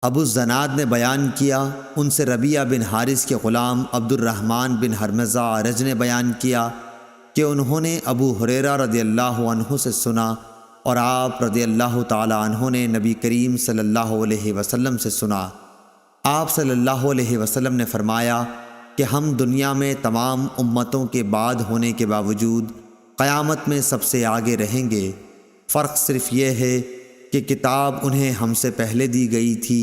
ابو الزناد نے بیان کیا، ان سے ربیعہ بن حارث کے غلام عبد الرحمن بن حرمزہ عرج نے بیان کیا کہ انہوں نے ابو ہریرہ رضی اللہ عنہ سے سنا اور آپ رضی اللہ تعالی عنہ نے نبی کریم صلی اللہ علیہ وسلم سے سنا۔ آپ صلی اللہ علیہ وسلم نے فرمایا کہ ہم دنیا میں تمام امتوں کے بعد ہونے کے باوجود قیامت میں سب سے آگے رہیں گے، فرق صرف یہ ہے کہ کتاب انہیں ہم سے پہلے دی گئی تھی،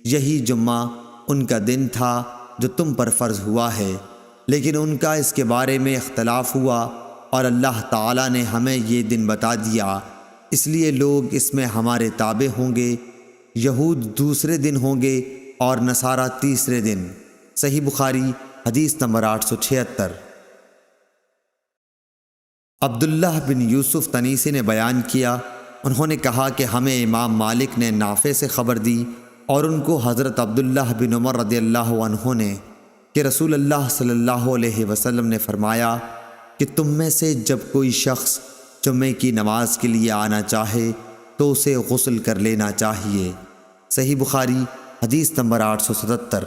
یہی جمعہ ان کا دن تھا جو تم پر فرض ہوا ہے، لیکن ان کا اس کے بارے میں اختلاف ہوا اور اللہ تعالیٰ نے ہمیں یہ دن بتا دیا، اس لیے لوگ اس میں ہمارے تابع ہوں گے۔ یہود دوسرے دن ہوں گے اور نصارہ تیسرے دن۔ صحیح بخاری حدیث نمبر 876۔ عبداللہ بن یوسف تنیسی نے بیان کیا، انہوں نے کہا کہ ہمیں امام مالک نے نافع سے خبر دی اور ان کو حضرت عبداللہ بن عمر رضی اللہ عنہ نے کہ رسول اللہ صلی اللہ علیہ وسلم نے فرمایا کہ تم میں سے جب کوئی شخص جمعے کی نماز کے لیے آنا چاہے تو اسے غسل کر لینا چاہیے۔ صحیح بخاری حدیث نمبر 877۔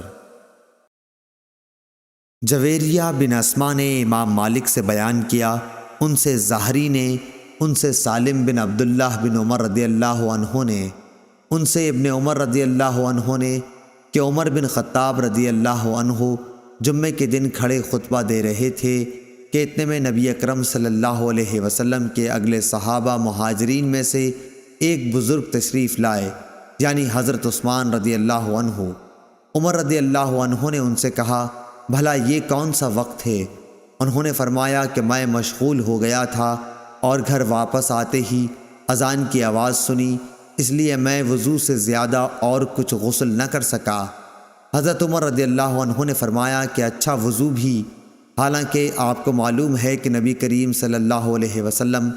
جویریہ بن اسما نے امام مالک سے بیان کیا، ان سے زہری نے، ان سے سالم بن عبداللہ بن عمر رضی اللہ عنہ نے، ان سے ابن عمر رضی اللہ عنہ نے کہ عمر بن خطاب رضی اللہ عنہ جمعے کے دن کھڑے خطبہ دے رہے تھے کہ اتنے میں نبی اکرم صلی اللہ علیہ وسلم کے اگلے صحابہ مہاجرین میں سے ایک بزرگ تشریف لائے، یعنی حضرت عثمان رضی اللہ عنہ۔ عمر رضی اللہ عنہ نے ان سے کہا، بھلا یہ کون سا وقت ہے؟ انہوں نے فرمایا کہ میں مشغول ہو گیا تھا اور گھر واپس آتے ہی اذان کی آواز سنی، اس لیے میں وضو سے زیادہ اور کچھ غسل نہ کر سکا۔ حضرت عمر رضی اللہ عنہ نے فرمایا کہ اچھا وضو بھی، حالانکہ آپ کو معلوم ہے کہ نبی کریم صلی اللہ علیہ وسلم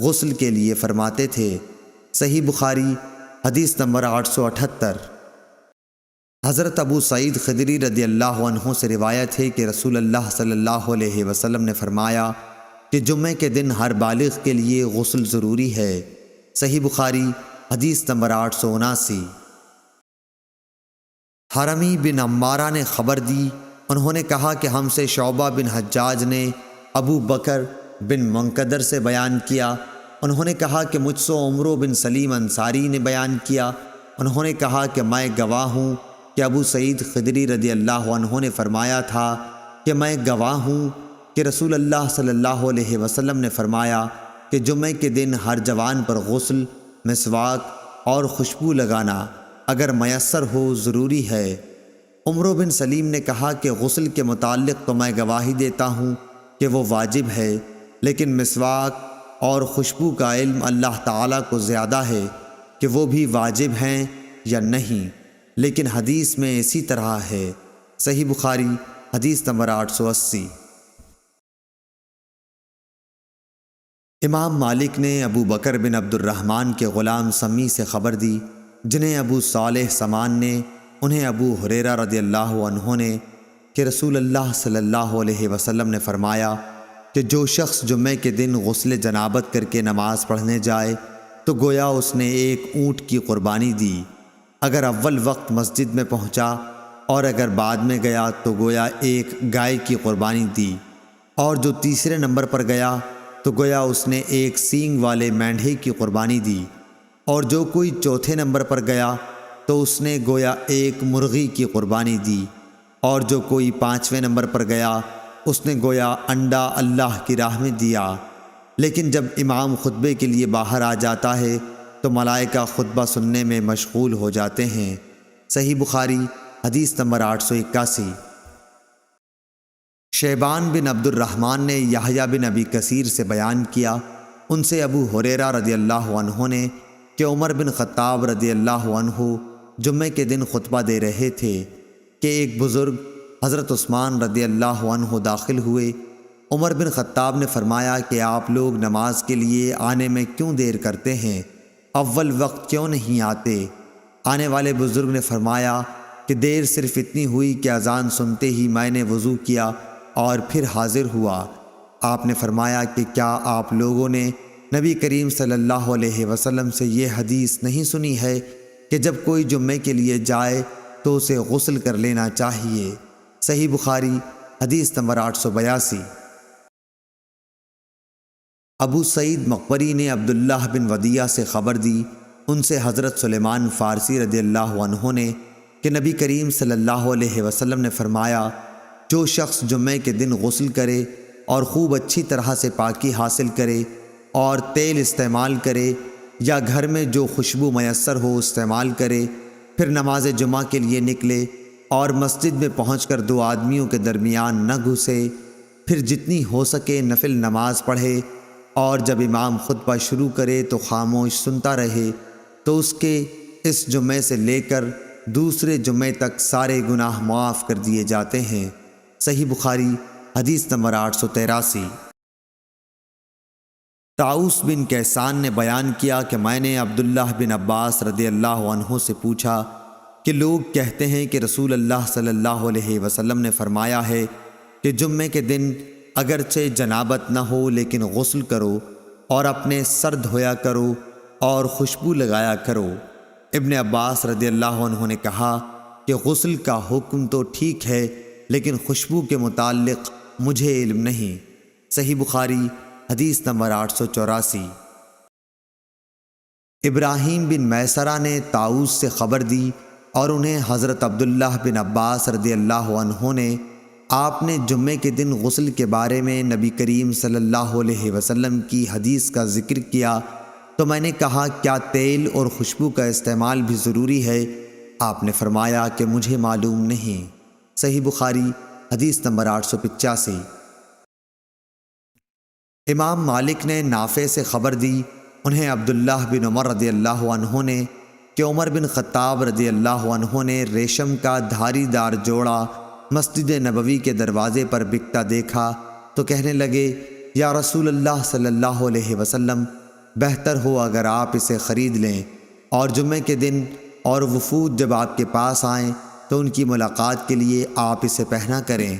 غسل کے لیے فرماتے تھے۔ صحیح بخاری حدیث نمبر 878۔ حضرت ابو سعید خدری رضی اللہ عنہ سے روایت ہے کہ رسول اللہ صلی اللہ علیہ وسلم نے فرمایا کہ جمعے کے دن ہر بالغ کے لیے غسل ضروری ہے۔ صحیح بخاری حدیث نمبر 879۔ حرمی بن عمارہ نے خبر دی، انہوں نے کہا کہ ہم سے شعبہ بن حجاج نے ابو بکر بن منقدر سے بیان کیا، انہوں نے کہا کہ مجھ سے عمرو بن سلیم انصاری نے بیان کیا، انہوں نے کہا کہ میں گواہ ہوں کہ ابو سعید خدری رضی اللہ عنہ نے فرمایا تھا کہ میں گواہ ہوں کہ رسول اللہ صلی اللہ علیہ وسلم نے فرمایا کہ جمعے کے دن ہر جوان پر غسل، مسواک اور خوشبو لگانا اگر میسر ہو ضروری ہے۔ عمرو بن سلیم نے کہا کہ غسل کے متعلق تو میں گواہی دیتا ہوں کہ وہ واجب ہے، لیکن مسواک اور خوشبو کا علم اللہ تعالیٰ کو زیادہ ہے کہ وہ بھی واجب ہیں یا نہیں، لیکن حدیث میں اسی طرح ہے۔ صحیح بخاری حدیث نمبر 880۔ امام مالک نے ابو بکر بن عبد الرحمن کے غلام سمی سے خبر دی، جنہیں ابو صالح سمان نے، انہیں ابو ہریرہ رضی اللہ عنہ نے کہ رسول اللہ صلی اللہ علیہ وسلم نے فرمایا کہ جو شخص جمعے کے دن غسل جنابت کر کے نماز پڑھنے جائے تو گویا اس نے ایک اونٹ کی قربانی دی، اگر اول وقت مسجد میں پہنچا، اور اگر بعد میں گیا تو گویا ایک گائے کی قربانی دی، اور جو تیسرے نمبر پر گیا تو گویا اس نے ایک سینگ والے مینڈھے کی قربانی دی، اور جو کوئی چوتھے نمبر پر گیا تو اس نے گویا ایک مرغی کی قربانی دی، اور جو کوئی پانچویں نمبر پر گیا اس نے گویا انڈا اللہ کی راہ میں دیا۔ لیکن جب امام خطبے کے لیے باہر آ جاتا ہے تو ملائکہ خطبہ سننے میں مشغول ہو جاتے ہیں۔ صحیح بخاری حدیث نمبر 881۔ شیبان بن عبد الرحمن نے یحییٰ بن ابی کثیر سے بیان کیا، ان سے ابو ہریرہ رضی اللہ عنہ نے کہ عمر بن خطاب رضی اللہ عنہ جمعے کے دن خطبہ دے رہے تھے کہ ایک بزرگ حضرت عثمان رضی اللہ عنہ داخل ہوئے۔ عمر بن خطاب نے فرمایا کہ آپ لوگ نماز کے لیے آنے میں کیوں دیر کرتے ہیں؟ اول وقت کیوں نہیں آتے؟ آنے والے بزرگ نے فرمایا کہ دیر صرف اتنی ہوئی کہ اذان سنتے ہی میں نے وضو کیا اور پھر حاضر ہوا۔ آپ نے فرمایا کہ کیا آپ لوگوں نے نبی کریم صلی اللہ علیہ وسلم سے یہ حدیث نہیں سنی ہے کہ جب کوئی جمعے کے لیے جائے تو اسے غسل کر لینا چاہیے۔ صحیح بخاری حدیث نمبر 882۔ ابو سعید مقبری نے عبداللہ بن ودیعہ سے خبر دی، ان سے حضرت سلیمان فارسی رضی اللہ عنہ نے کہ نبی کریم صلی اللہ علیہ وسلم نے فرمایا، جو شخص جمعے کے دن غسل کرے اور خوب اچھی طرح سے پاکی حاصل کرے اور تیل استعمال کرے یا گھر میں جو خوشبو میسر ہو استعمال کرے، پھر نماز جمعہ کے لیے نکلے اور مسجد میں پہنچ کر دو آدمیوں کے درمیان نہ گھسے، پھر جتنی ہو سکے نفل نماز پڑھے اور جب امام خطبہ شروع کرے تو خاموش سنتا رہے، تو اس کے اس جمعے سے لے کر دوسرے جمعے تک سارے گناہ معاف کر دیے جاتے ہیں۔ صحیح بخاری حدیث نمبر 883۔ طاؤس بن کیسان نے بیان کیا کہ میں نے عبداللہ بن عباس رضی اللہ عنہ سے پوچھا کہ لوگ کہتے ہیں کہ رسول اللہ صلی اللہ علیہ وسلم نے فرمایا ہے کہ جمعے کے دن اگرچہ جنابت نہ ہو لیکن غسل کرو اور اپنے سر دھویا کرو اور خوشبو لگایا کرو۔ ابن عباس رضی اللہ عنہ نے کہا کہ غسل کا حکم تو ٹھیک ہے لیکن خوشبو کے متعلق مجھے علم نہیں۔ صحیح بخاری حدیث نمبر 884۔ ابراہیم بن میسرہ نے طاؤس سے خبر دی اور انہیں حضرت عبداللہ بن عباس رضی اللہ عنہ نے آپ نے جمعے کے دن غسل کے بارے میں نبی کریم صلی اللہ علیہ وسلم کی حدیث کا ذکر کیا تو میں نے کہا کیا تیل اور خوشبو کا استعمال بھی ضروری ہے؟ آپ نے فرمایا کہ مجھے معلوم نہیں۔ صحیح بخاری حدیث نمبر 885۔ امام مالک نے نافع سے خبر دی، انہیں عبداللہ بن عمر رضی اللہ عنہ نے کہ عمر بن خطاب رضی اللہ عنہ نے ریشم کا دھاری دار جوڑا مسجد نبوی کے دروازے پر بکتا دیکھا تو کہنے لگے، یا رسول اللہ صلی اللہ علیہ وسلم، بہتر ہو اگر آپ اسے خرید لیں اور جمعے کے دن اور وفود جب آپ کے پاس آئیں تو ان کی ملاقات کے لیے آپ اسے پہنا کریں۔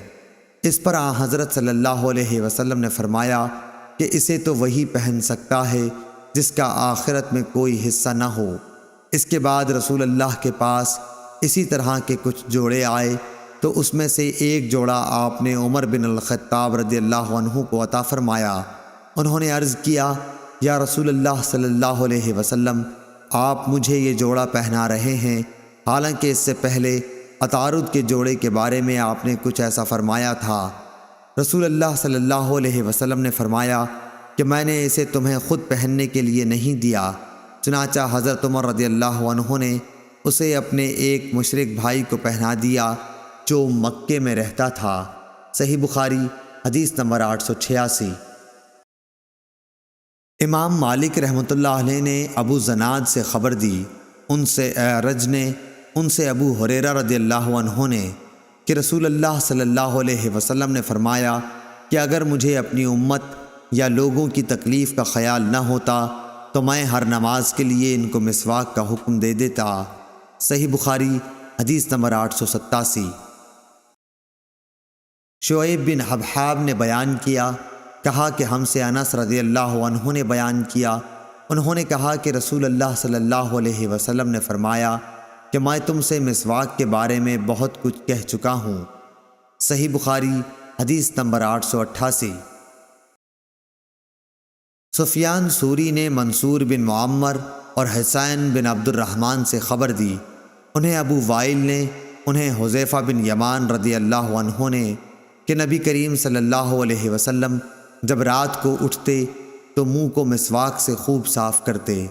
اس پر حضرت صلی اللہ علیہ وسلم نے فرمایا کہ اسے تو وہی پہن سکتا ہے جس کا آخرت میں کوئی حصہ نہ ہو۔ اس کے بعد رسول اللہ کے پاس اسی طرح کے کچھ جوڑے آئے تو اس میں سے ایک جوڑا آپ نے عمر بن الخطاب رضی اللہ عنہ کو عطا فرمایا۔ انہوں نے عرض کیا، یا رسول اللہ صلی اللہ علیہ وسلم، آپ مجھے یہ جوڑا پہنا رہے ہیں، حالانکہ اس سے پہلے عطارد کے جوڑے کے بارے میں آپ نے کچھ ایسا فرمایا تھا۔ رسول اللہ صلی اللہ علیہ وسلم نے فرمایا کہ میں نے اسے تمہیں خود پہننے کے لیے نہیں دیا، چنانچہ حضرت عمر رضی اللہ عنہ نے اسے اپنے ایک مشرک بھائی کو پہنا دیا جو مکے میں رہتا تھا۔ صحیح بخاری حدیث نمبر 886۔ امام مالک رحمۃ اللہ علیہ نے ابو زناد سے خبر دی، ان سے اعرج نے، ان سے ابو ہریرہ رضی اللہ عنہ نے کہ رسول اللہ صلی اللہ علیہ وسلم نے فرمایا کہ اگر مجھے اپنی امت یا لوگوں کی تکلیف کا خیال نہ ہوتا تو میں ہر نماز کے لیے ان کو مسواک کا حکم دے دیتا۔ صحیح بخاری حدیث نمبر 887۔ شعیب بن حبحاب نے بیان کیا، کہا کہ ہم سے انس رضی اللہ عنہ نے بیان کیا، انہوں نے کہا کہ رسول اللہ صلی اللہ علیہ وسلم نے فرمایا کہ میں تم سے مسواک کے بارے میں بہت کچھ کہہ چکا ہوں۔ صحیح بخاری حدیث نمبر 888۔ سفیان ثوری نے منصور بن معمر اور حسین بن عبد الرحمن سے خبر دی، انہیں ابو وائل نے، انہیں حذیفہ بن یمان رضی اللہ عنہ نے کہ نبی کریم صلی اللہ علیہ وسلم جب رات کو اٹھتے تو منہ کو مسواک سے خوب صاف کرتے۔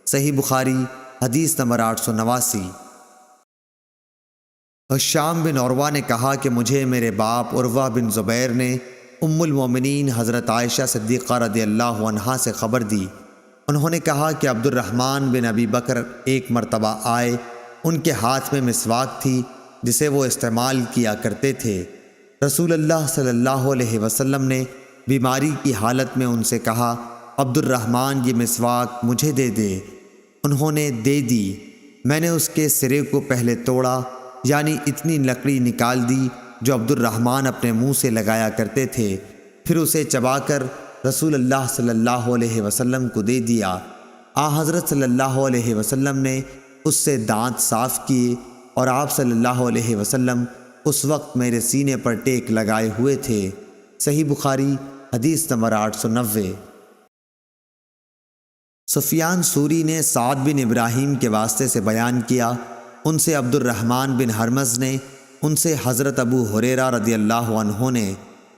صحیح بخاری حدیث نمبر 889۔ ہشام بن عروہ نے کہا کہ مجھے میرے باپ عروہ بن زبیر نے ام المومنین حضرت عائشہ صدیقہ رضی اللہ عنہا سے خبر دی، انہوں نے کہا کہ عبد الرحمن بن ابی بکر ایک مرتبہ آئے، ان کے ہاتھ میں مسواک تھی جسے وہ استعمال کیا کرتے تھے۔ رسول اللہ صلی اللہ علیہ وسلم نے بیماری کی حالت میں ان سے کہا، عبد الرحمن یہ مسواک مجھے دے دے۔ انہوں نے دے دی، میں نے اس کے سرے کو پہلے توڑا، یعنی اتنی لکڑی نکال دی جو عبد الرحمن اپنے منہ سے لگایا کرتے تھے، پھر اسے چبا کر رسول اللہ صلی اللہ علیہ وسلم کو دے دیا۔ حضرت صلی اللہ علیہ وسلم نے اس سے دانت صاف کیے، اور آپ صلی اللہ علیہ وسلم اس وقت میرے سینے پر ٹیک لگائے ہوئے تھے۔ صحیح بخاری حدیث نمبر 890۔ سفیان ثوری نے سعد بن ابراہیم کے واسطے سے بیان کیا، ان سے عبد الرحمن بن ہرمز نے، ان سے حضرت ابو ہریرہ رضی اللہ عنہ نے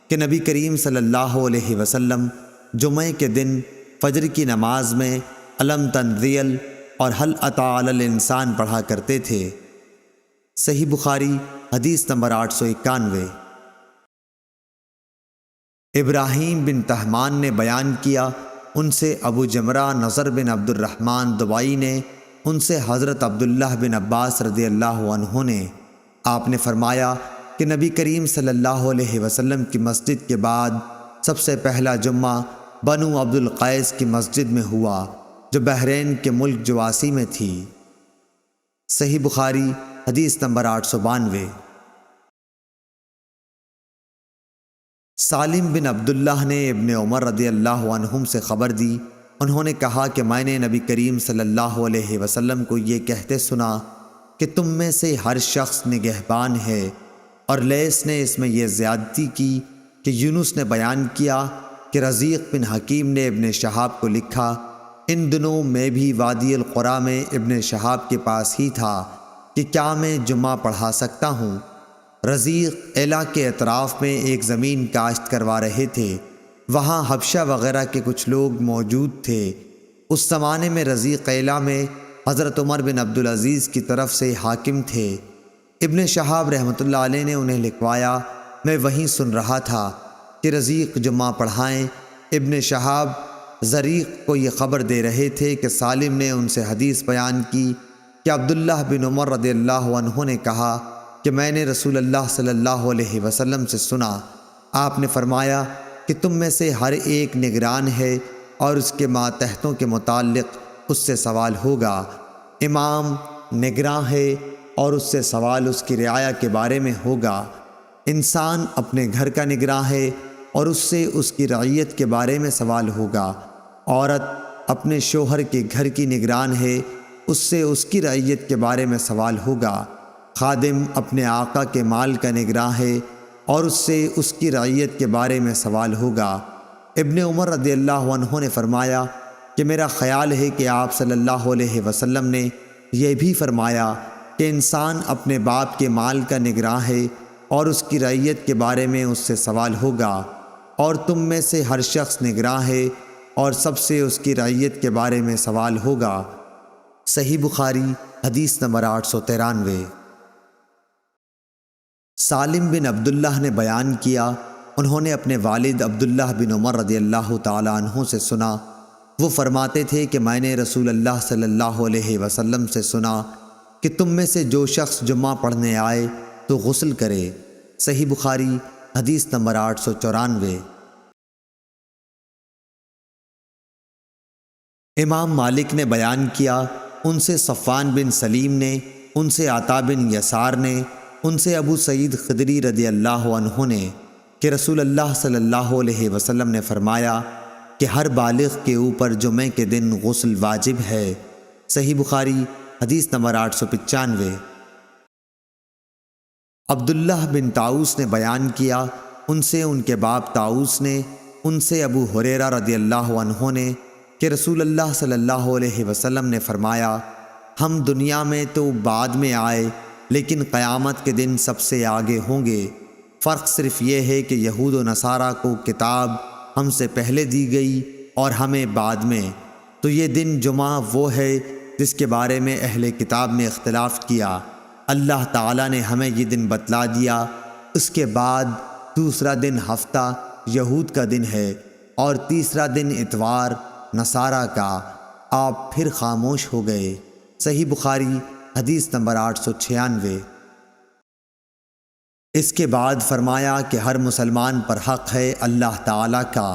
کہ نبی کریم صلی اللہ علیہ وسلم جمعہ کے دن فجر کی نماز میں الم تنزیل اور هل اتی علی الانسان پڑھا کرتے تھے۔ صحیح بخاری حدیث نمبر 891۔ ابراہیم بن تہمان نے بیان کیا، ان سے ابو جمرہ نضر بن عبد الرحمن دبائی نے، ان سے حضرت عبداللہ بن عباس رضی اللہ عنہ نے، آپ نے فرمایا کہ نبی کریم صلی اللہ علیہ وسلم کی مسجد کے بعد سب سے پہلا جمعہ بنو عبد القیس کی مسجد میں ہوا، جو بحرین کے ملک جواسی میں تھی۔ صحیح بخاری حدیث نمبر 892۔ سالم بن عبداللہ نے ابن عمر رضی اللہ عنہم سے خبر دی، انہوں نے کہا کہ میں نے نبی کریم صلی اللہ علیہ وسلم کو یہ کہتے سنا کہ تم میں سے ہر شخص نگہبان ہے، اور لیث نے اس میں یہ زیادتی کی کہ یونس نے بیان کیا کہ رزیق بن حکیم نے ابن شہاب کو لکھا، ان دنوں میں بھی وادی القریٰ میں ابن شہاب کے پاس ہی تھا کہ کیا میں جمعہ پڑھا سکتا ہوں۔ رزیق ایلا کے اطراف میں ایک زمین کاشت کروا رہے تھے، وہاں حبشہ وغیرہ کے کچھ لوگ موجود تھے۔ اس زمانے میں رزیق ایلا میں حضرت عمر بن عبدالعزیز کی طرف سے حاکم تھے۔ ابن شہاب رحمۃ اللہ علیہ نے انہیں لکھوایا، میں وہیں سن رہا تھا کہ رزیق جمعہ پڑھائیں۔ ابن شہاب زریق کو یہ خبر دے رہے تھے کہ سالم نے ان سے حدیث بیان کی کہ عبداللہ بن عمر رضی اللہ عنہ نے کہا کہ میں نے رسول اللہ صلی اللہ علیہ وسلم سے سنا، آپ نے فرمایا کہ تم میں سے ہر ایک نگران ہے اور اس کے ماتحتوں کے متعلق اس سے سوال ہوگا۔ امام نگراں ہے اور اس سے سوال اس کی رعایا کے بارے میں ہوگا۔ انسان اپنے گھر کا نگراں ہے اور اس سے اس کی رعیت کے بارے میں سوال ہوگا۔ عورت اپنے شوہر کے گھر کی نگران ہے، اس سے اس کی رعیت کے بارے میں سوال ہوگا۔ خادم اپنے آقا کے مال کا نگراں ہے اور اس سے اس کی رعیت کے بارے میں سوال ہوگا۔ ابن عمر رضی اللہ عنہ نے فرمایا کہ میرا خیال ہے کہ آپ صلی اللہ علیہ وسلم نے یہ بھی فرمایا کہ انسان اپنے باپ کے مال کا نگراں ہے اور اس کی رعیت کے بارے میں اس سے سوال ہوگا، اور تم میں سے ہر شخص نگراں ہے اور سب سے اس کی رعیت کے بارے میں سوال ہوگا۔ صحیح بخاری حدیث نمبر 893۔ سالم بن عبداللہ نے بیان کیا، انہوں نے اپنے والد عبداللہ بن عمر رضی اللہ تعالی عنہ سے سنا، وہ فرماتے تھے کہ میں نے رسول اللہ صلی اللہ علیہ وسلم سے سنا کہ تم میں سے جو شخص جمعہ پڑھنے آئے تو غسل کرے۔ صحیح بخاری حدیث نمبر 894۔ امام مالک نے بیان کیا، ان سے صفوان بن سلیم نے، ان سے عطا بن یسار نے، ان سے ابو سعید خدری رضی اللہ عنہ نے کہ رسول اللہ صلی اللہ علیہ وسلم نے فرمایا کہ ہر بالغ کے اوپر جمعہ کے دن غسل واجب ہے۔ صحیح بخاری حدیث نمبر 895۔ عبداللہ بن طاؤس نے بیان کیا، ان سے ان کے باپ طاؤس نے، ان سے ابو ہریرہ رضی اللہ عنہ نے کہ رسول اللہ صلی اللہ علیہ وسلم نے فرمایا، ہم دنیا میں تو بعد میں آئے لیکن قیامت کے دن سب سے آگے ہوں گے۔ فرق صرف یہ ہے کہ یہود و نصارہ کو کتاب ہم سے پہلے دی گئی اور ہمیں بعد میں، تو یہ دن جمعہ وہ ہے جس کے بارے میں اہل کتاب نے اختلاف کیا۔ اللہ تعالیٰ نے ہمیں یہ دن بتلا دیا۔ اس کے بعد دوسرا دن ہفتہ یہود کا دن ہے اور تیسرا دن اتوار نصارہ کا۔ آپ پھر خاموش ہو گئے۔ صحیح بخاری حدیث نمبر 896۔ اس کے بعد فرمایا کہ ہر مسلمان پر حق ہے اللہ تعالیٰ کا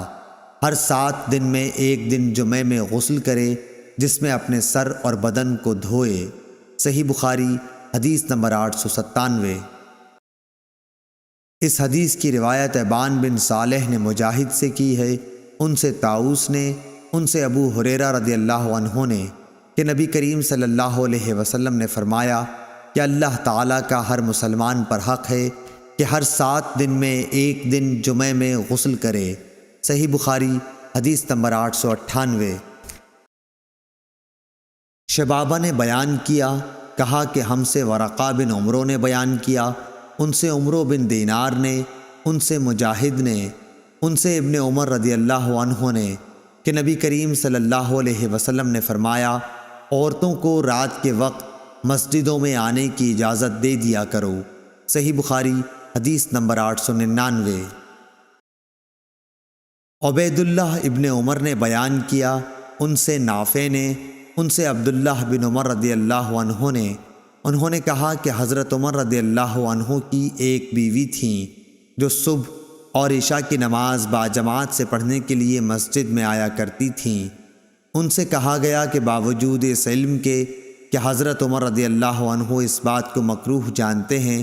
ہر 7 دن میں ایک دن جمعے میں غسل کرے، جس میں اپنے سر اور بدن کو دھوئے۔ صحیح بخاری حدیث نمبر 897۔ اس حدیث کی روایت ابان بن صالح نے مجاہد سے کی ہے، ان سے طاؤس نے، ان سے ابو ہریرہ رضی اللہ عنہ نے کہ نبی کریم صلی اللہ علیہ وسلم نے فرمایا کہ اللہ تعالیٰ کا ہر مسلمان پر حق ہے کہ ہر 7 دن میں ایک دن جمعہ میں غسل کرے۔ صحیح بخاری حدیث نمبر 898۔ شبابہ نے بیان کیا، کہا کہ ہم سے ورقہ بن عمرو نے بیان کیا، ان سے عمرو بن دینار نے، ان سے مجاہد نے، ان سے ابن عمر رضی اللہ عنہ نے کہ نبی کریم صلی اللہ علیہ وسلم نے فرمایا، عورتوں کو رات کے وقت مسجدوں میں آنے کی اجازت دے دیا کرو۔ صحیح بخاری حدیث نمبر 899۔ عبید اللہ ابن عمر نے بیان کیا، ان سے نافع نے، ان سے عبداللہ بن عمر رضی اللہ عنہ نے، انہوں نے کہا کہ حضرت عمر رضی اللہ عنہ کی ایک بیوی تھیں جو صبح اور عشاء کی نماز باجماعت سے پڑھنے کے لیے مسجد میں آیا کرتی تھیں۔ ان سے کہا گیا کہ باوجود اس علم کے کہ حضرت عمر رضی اللہ عنہ اس بات کو مکروہ جانتے ہیں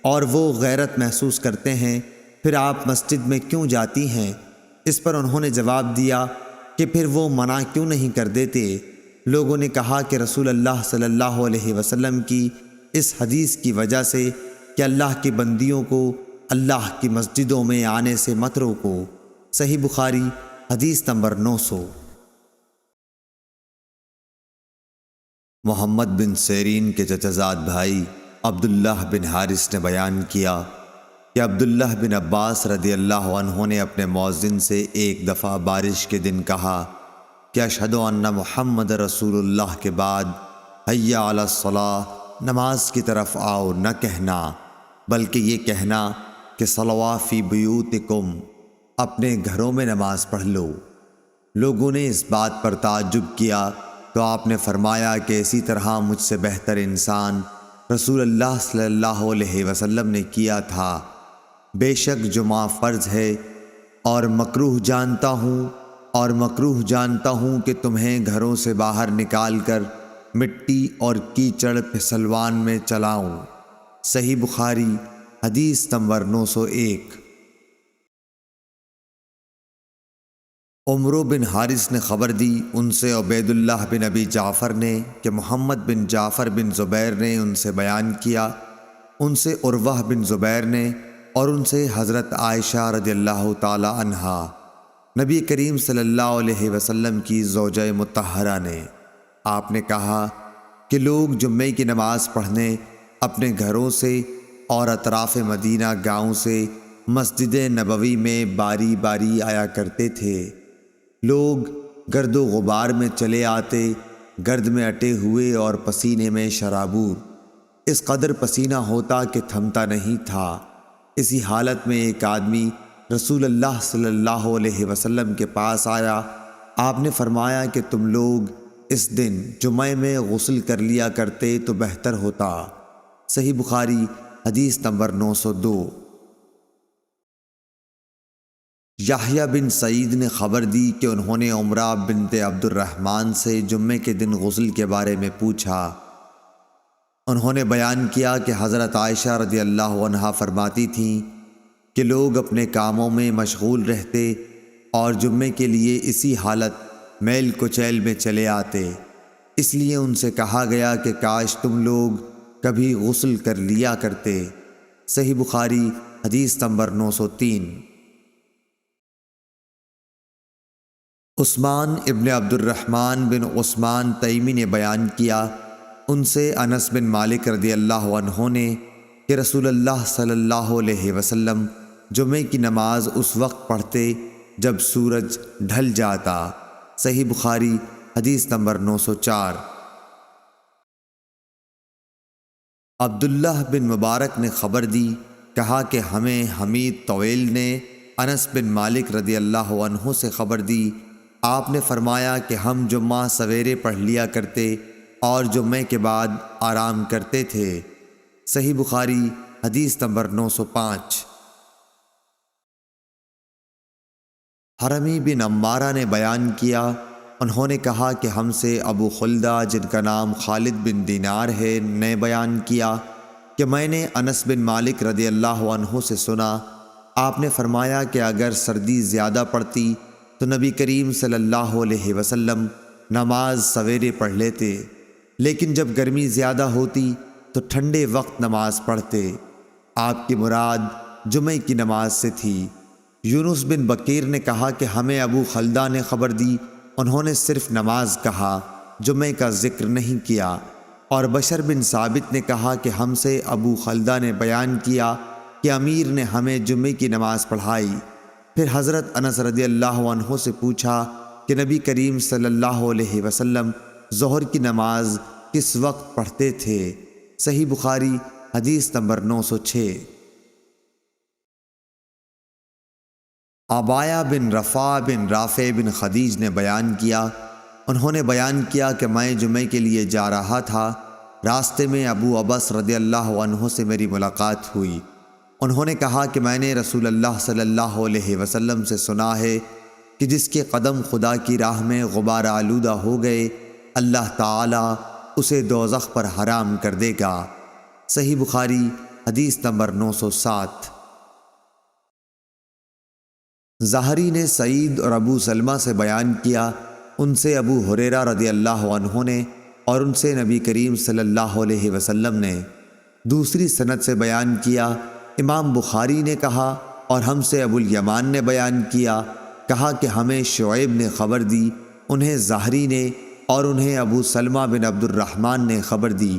اور وہ غیرت محسوس کرتے ہیں، پھر آپ مسجد میں کیوں جاتی ہیں؟ اس پر انہوں نے جواب دیا کہ پھر وہ منع کیوں نہیں کر دیتے؟ لوگوں نے کہا کہ رسول اللہ صلی اللہ علیہ وسلم کی اس حدیث کی وجہ سے کہ اللہ کی بندیوں کو اللہ کی مسجدوں میں آنے سے مت روکو۔ صحیح بخاری حدیث نمبر 900۔ محمد بن سیرین کے چچزاد بھائی عبداللہ بن حارث نے بیان کیا کہ عبداللہ بن عباس رضی اللہ عنہ نے اپنے مؤذن سے ایک دفعہ بارش کے دن کہا کہ اشہد ان محمد رسول اللہ کے بعد حی علی الصلاۃ، نماز کی طرف آؤ نہ کہنا، بلکہ یہ کہنا کہ صلوا فی بیوتکم، اپنے گھروں میں نماز پڑھ لو۔ لوگوں نے اس بات پر تعجب کیا تو آپ نے فرمایا کہ اسی طرح مجھ سے بہتر انسان رسول اللہ صلی اللہ علیہ وسلم نے کیا تھا۔ بے شک جمعہ فرض ہے اور مکروہ جانتا ہوں کہ تمہیں گھروں سے باہر نکال کر مٹی اور کیچڑ پھسلوان میں چلاؤں۔ صحیح بخاری حدیث نمبر 901۔ عمرو بن حارث نے خبر دی، ان سے عبید اللہ بن ابی جعفر نے کہ محمد بن جعفر بن زبیر نے ان سے بیان کیا، ان سے عروہ بن زبیر نے، اور ان سے حضرت عائشہ رضی اللہ تعالی عنہا نبی کریم صلی اللہ علیہ وسلم کی زوجہ مطہرہ نے۔ آپ نے کہا کہ لوگ جمعے کی نماز پڑھنے اپنے گھروں سے اور اطراف مدینہ گاؤں سے مسجد نبوی میں باری باری آیا کرتے تھے۔ لوگ گرد و غبار میں چلے آتے، گرد میں اٹے ہوئے اور پسینے میں شرابور، اس قدر پسینہ ہوتا کہ تھمتا نہیں تھا۔ اسی حالت میں ایک آدمی رسول اللہ صلی اللہ علیہ وسلم کے پاس آیا۔ آپ نے فرمایا کہ تم لوگ اس دن جمعے میں غسل کر لیا کرتے تو بہتر ہوتا۔ صحیح بخاری حدیث نمبر 902۔ یحییٰ بن سعید نے خبر دی کہ انہوں نے عمرہ بنت عبد الرحمن سے جمعے کے دن غسل کے بارے میں پوچھا۔ انہوں نے بیان کیا کہ حضرت عائشہ رضی اللہ عنہا فرماتی تھیں کہ لوگ اپنے کاموں میں مشغول رہتے اور جمعے کے لیے اسی حالت میل کچیل میں چلے آتے، اس لیے ان سے کہا گیا کہ کاش تم لوگ کبھی غسل کر لیا کرتے۔ صحیح بخاری حدیث نمبر 903۔ عثمان ابن عبد الرحمن بن عثمان تیمی نے بیان کیا، ان سے انس بن مالک رضی اللہ عنہ نے کہ رسول اللہ صلی اللہ علیہ وسلم جمعے کی نماز اس وقت پڑھتے جب سورج ڈھل جاتا۔ صحیح بخاری حدیث نمبر 904۔ عبداللہ بن مبارک نے خبر دی، کہا کہ ہمیں حمید طویل نے انس بن مالک رضی اللہ عنہ سے خبر دی، آپ نے فرمایا کہ ہم جمعہ سویرے پڑھ لیا کرتے اور جمعے کے بعد آرام کرتے تھے۔ صحیح بخاری حدیث نمبر 905۔ حرمی بن عمارہ نے بیان کیا، انہوں نے کہا کہ ہم سے ابو خلدہ جن کا نام خالد بن دینار ہے نے بیان کیا کہ میں نے انس بن مالک رضی اللہ عنہ سے سنا، آپ نے فرمایا کہ اگر سردی زیادہ پڑتی تو نبی کریم صلی اللہ علیہ وسلم نماز سویرے پڑھ لیتے، لیکن جب گرمی زیادہ ہوتی تو ٹھنڈے وقت نماز پڑھتے۔ آپ کی مراد جمعہ کی نماز سے تھی۔ یونس بن بکیر نے کہا کہ ہمیں ابو خلدہ نے خبر دی، انہوں نے صرف نماز کہا، جمعہ کا ذکر نہیں کیا۔ اور بشر بن ثابت نے کہا کہ ہم سے ابو خلدہ نے بیان کیا کہ امیر نے ہمیں جمعہ کی نماز پڑھائی۔ پھر حضرت انس رضی اللہ عنہ سے پوچھا کہ نبی کریم صلی اللہ علیہ وسلم ظہر کی نماز کس وقت پڑھتے تھے؟ صحیح بخاری حدیث نمبر 906۔ عبایہ بن رفاع بن رافع بن خدیج نے بیان کیا، انہوں نے بیان کیا کہ میں جمعے کے لیے جا رہا تھا، راستے میں ابو عبس رضی اللہ عنہ سے میری ملاقات ہوئی۔ انہوں نے کہا کہ میں نے رسول اللہ صلی اللہ علیہ وسلم سے سنا ہے کہ جس کے قدم خدا کی راہ میں غبار آلودہ ہو گئے، اللہ تعالی اسے دوزخ پر حرام کر دے گا۔ صحیح بخاری حدیث نمبر 907۔ زہری نے سعید اور ابو سلمہ سے بیان کیا، ان سے ابو ہریرہ رضی اللہ عنہ نے اور ان سے نبی کریم صلی اللہ علیہ وسلم نے دوسری سند سے بیان کیا۔ امام بخاری نے کہا اور ہم سے ابو الیمان نے بیان کیا، کہا کہ ہمیں شعیب نے خبر دی، انہیں زہری نے اور انہیں ابو سلمہ بن عبد الرحمن نے خبر دی۔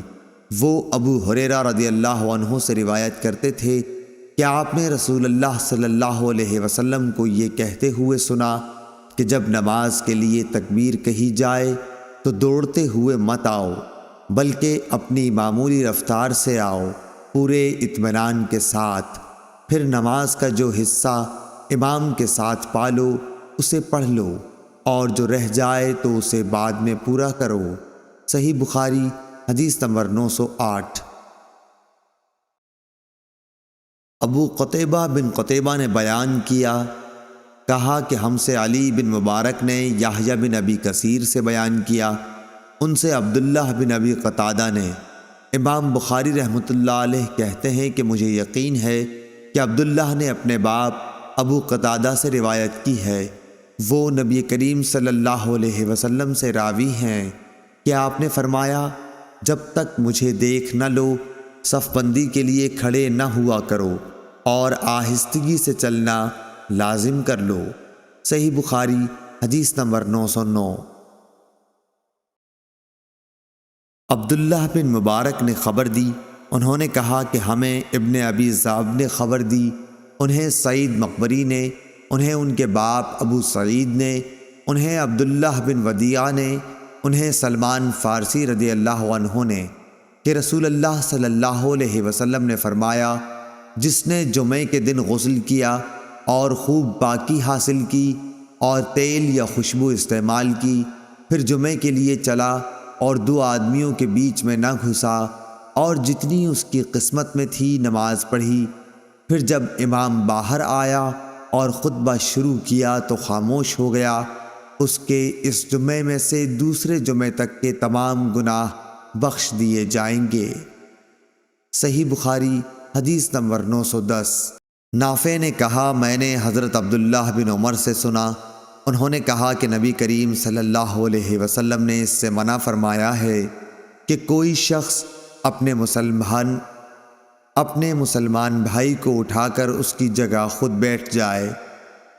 وہ ابو ہریرہ رضی اللہ عنہ سے روایت کرتے تھے کہ آپ نے رسول اللہ صلی اللہ علیہ وسلم کو یہ کہتے ہوئے سنا کہ جب نماز کے لیے تکبیر کہی جائے تو دوڑتے ہوئے مت آؤ، بلکہ اپنی معمولی رفتار سے آؤ، پورے اطمینان کے ساتھ۔ پھر نماز کا جو حصہ امام کے ساتھ پالو اسے پڑھ لو، اور جو رہ جائے تو اسے بعد میں پورا کرو۔ صحیح بخاری حدیث نمبر 908۔ ابو قتیبہ بن قتیبہ نے بیان کیا، کہا کہ ہم سے علی بن مبارک نے یحییٰ بن ابی کثیر سے بیان کیا، ان سے عبداللہ بن ابی قتادہ نے۔ امام بخاری رحمۃ اللہ علیہ کہتے ہیں کہ مجھے یقین ہے کہ عبداللہ نے اپنے باپ ابو قتادہ سے روایت کی ہے، وہ نبی کریم صلی اللہ علیہ وسلم سے راوی ہیں کہ آپ نے فرمایا، جب تک مجھے دیکھ نہ لو صف بندی کے لیے کھڑے نہ ہوا کرو اور آہستگی سے چلنا لازم کر لو۔ صحیح بخاری حدیث نمبر 909۔ عبداللہ بن مبارک نے خبر دی، انہوں نے کہا کہ ہمیں ابن ابی ذئب نے خبر دی، انہیں سعید مقبری نے، انہیں ان کے باپ ابو سعید نے، انہیں عبداللہ بن ودیعہ نے، انہیں سلمان فارسی رضی اللہ عنہ نے کہ رسول اللہ صلی اللہ علیہ وسلم نے فرمایا، جس نے جمعے کے دن غسل کیا اور خوب پاکی حاصل کی اور تیل یا خوشبو استعمال کی، پھر جمعے کے لیے چلا اور دو آدمیوں کے بیچ میں نہ گھسا اور جتنی اس کی قسمت میں تھی نماز پڑھی، پھر جب امام باہر آیا اور خطبہ شروع کیا تو خاموش ہو گیا، اس کے اس جمعے میں سے دوسرے جمعے تک کے تمام گناہ بخش دیے جائیں گے۔ صحیح بخاری حدیث نمبر 910۔ نافع نے کہا، میں نے حضرت عبداللہ بن عمر سے سنا، انہوں نے کہا کہ نبی کریم صلی اللہ علیہ وسلم نے اس سے منع فرمایا ہے کہ کوئی شخص اپنے مسلمان بھائی کو اٹھا کر اس کی جگہ خود بیٹھ جائے۔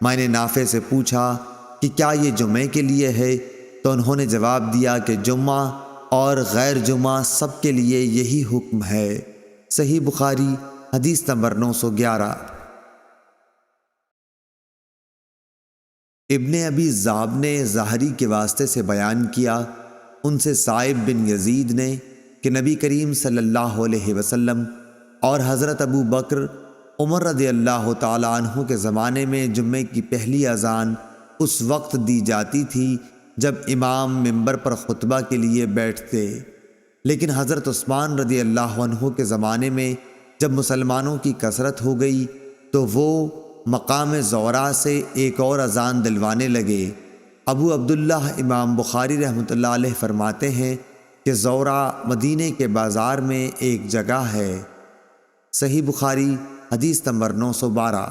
میں نے نافع سے پوچھا کہ کیا یہ جمعے کے لیے ہے؟ تو انہوں نے جواب دیا کہ جمعہ اور غیر جمعہ سب کے لیے یہی حکم ہے۔ صحیح بخاری حدیث نمبر 911۔ ابن ابی ذئب نے زہری کے واسطے سے بیان کیا، ان سے صائب بن یزید نے کہ نبی کریم صلی اللہ علیہ وسلم اور حضرت ابو بکر عمر رضی اللہ تعالی عنہ کے زمانے میں جمعے کی پہلی اذان اس وقت دی جاتی تھی جب امام منبر پر خطبہ کے لیے بیٹھتے، لیکن حضرت عثمان رضی اللہ عنہ کے زمانے میں جب مسلمانوں کی کثرت ہو گئی تو وہ مقام زورا سے ایک اور اذان دلوانے لگے۔ ابو عبداللہ امام بخاری رحمۃ اللہ علیہ فرماتے ہیں کہ زورا مدینے کے بازار میں ایک جگہ ہے۔ صحیح بخاری حدیث نمبر 912۔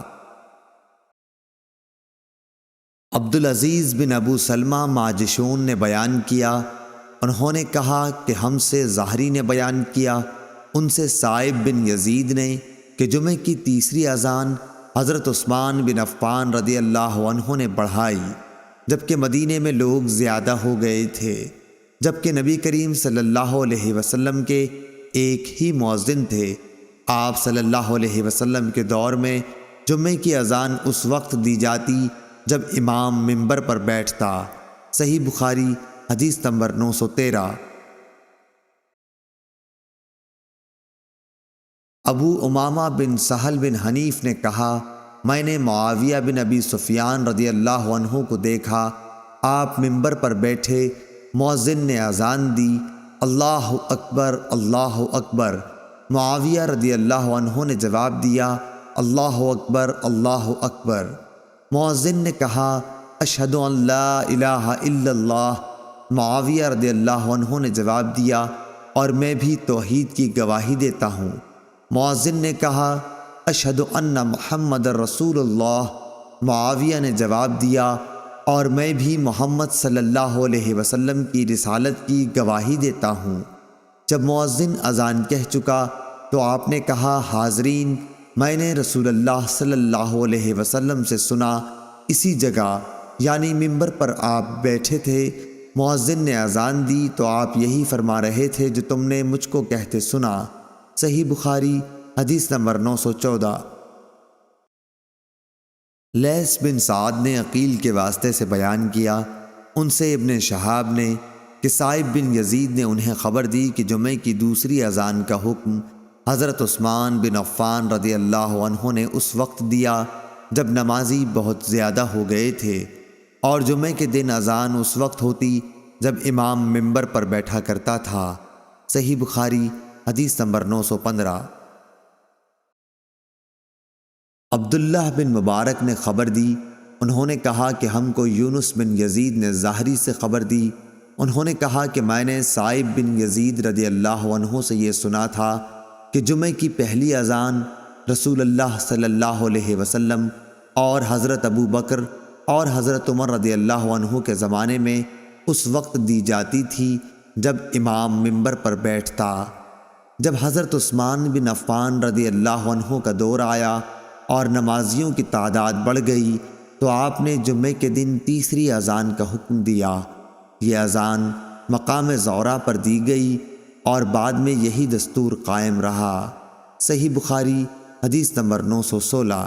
عبدالعزیز بن ابو سلمہ ماجشون نے بیان کیا، انہوں نے کہا کہ ہم سے ظاہری نے بیان کیا، ان سے صائب بن یزید نے کہ جمعہ کی تیسری اذان حضرت عثمان بن عفان رضی اللہ عنہ نے بڑھائی، جبکہ مدینے میں لوگ زیادہ ہو گئے تھے، جبکہ نبی کریم صلی اللہ علیہ وسلم کے ایک ہی مؤذن تھے۔ آپ صلی اللہ علیہ وسلم کے دور میں جمعے کی اذان اس وقت دی جاتی جب امام منبر پر بیٹھتا۔ صحیح بخاری حدیث نمبر 913۔ ابو امامہ بن سہل بن حنیف نے کہا، میں نے معاویہ بن ابی سفیان رضی اللہ عنہ کو دیکھا، آپ منبر پر بیٹھے، مؤذن نے اذان دی، اللہ اکبر اللہ اکبر۔ معاویہ رضی اللہ عنہ نے جواب دیا، اللہ اکبر اللہ اکبر۔ مؤذن نے کہا، اشہد ان لا الہ الا اللہ۔ معاویہ رضی اللہ عنہ نے جواب دیا، اور میں بھی توحید کی گواہی دیتا ہوں۔ مؤذن نے کہا، اشہد ان محمد رسول اللہ۔ معاویہ نے جواب دیا، اور میں بھی محمد صلی اللہ علیہ وسلم کی رسالت کی گواہی دیتا ہوں۔ جب مؤذن اذان کہہ چکا تو آپ نے کہا، حاضرین، میں نے رسول اللہ صلی اللہ علیہ وسلم سے سنا، اسی جگہ یعنی منبر پر آپ بیٹھے تھے، مؤذن نے اذان دی تو آپ یہی فرما رہے تھے جو تم نے مجھ کو کہتے سنا۔ صحیح بخاری حدیث نمبر 914۔ لیث بن سعد نے عقیل کے واسطے سے بیان کیا، ان سے ابن شہاب نے کہ صائب بن یزید نے انہیں خبر دی کہ جمعہ کی دوسری اذان کا حکم حضرت عثمان بن عفان رضی اللہ عنہ نے اس وقت دیا جب نمازی بہت زیادہ ہو گئے تھے، اور جمعہ کے دن اذان اس وقت ہوتی جب امام منبر پر بیٹھا کرتا تھا۔ صحیح بخاری حدیث نمبر 915۔ عبداللہ بن مبارک نے خبر دی، انہوں نے کہا کہ ہم کو یونس بن یزید نے ظاہری سے خبر دی، انہوں نے کہا کہ میں نے صائب بن یزید رضی اللہ عنہ سے یہ سنا تھا کہ جمعہ کی پہلی اذان رسول اللہ صلی اللہ علیہ وسلم اور حضرت ابو بکر اور حضرت عمر رضی اللہ عنہ کے زمانے میں اس وقت دی جاتی تھی جب امام منبر پر بیٹھتا۔ جب حضرت عثمان بن عفان رضی اللہ عنہ کا دور آیا اور نمازیوں کی تعداد بڑھ گئی تو آپ نے جمعے کے دن تیسری اذان کا حکم دیا۔ یہ اذان مقام زورا پر دی گئی اور بعد میں یہی دستور قائم رہا۔ صحیح بخاری حدیث نمبر 916۔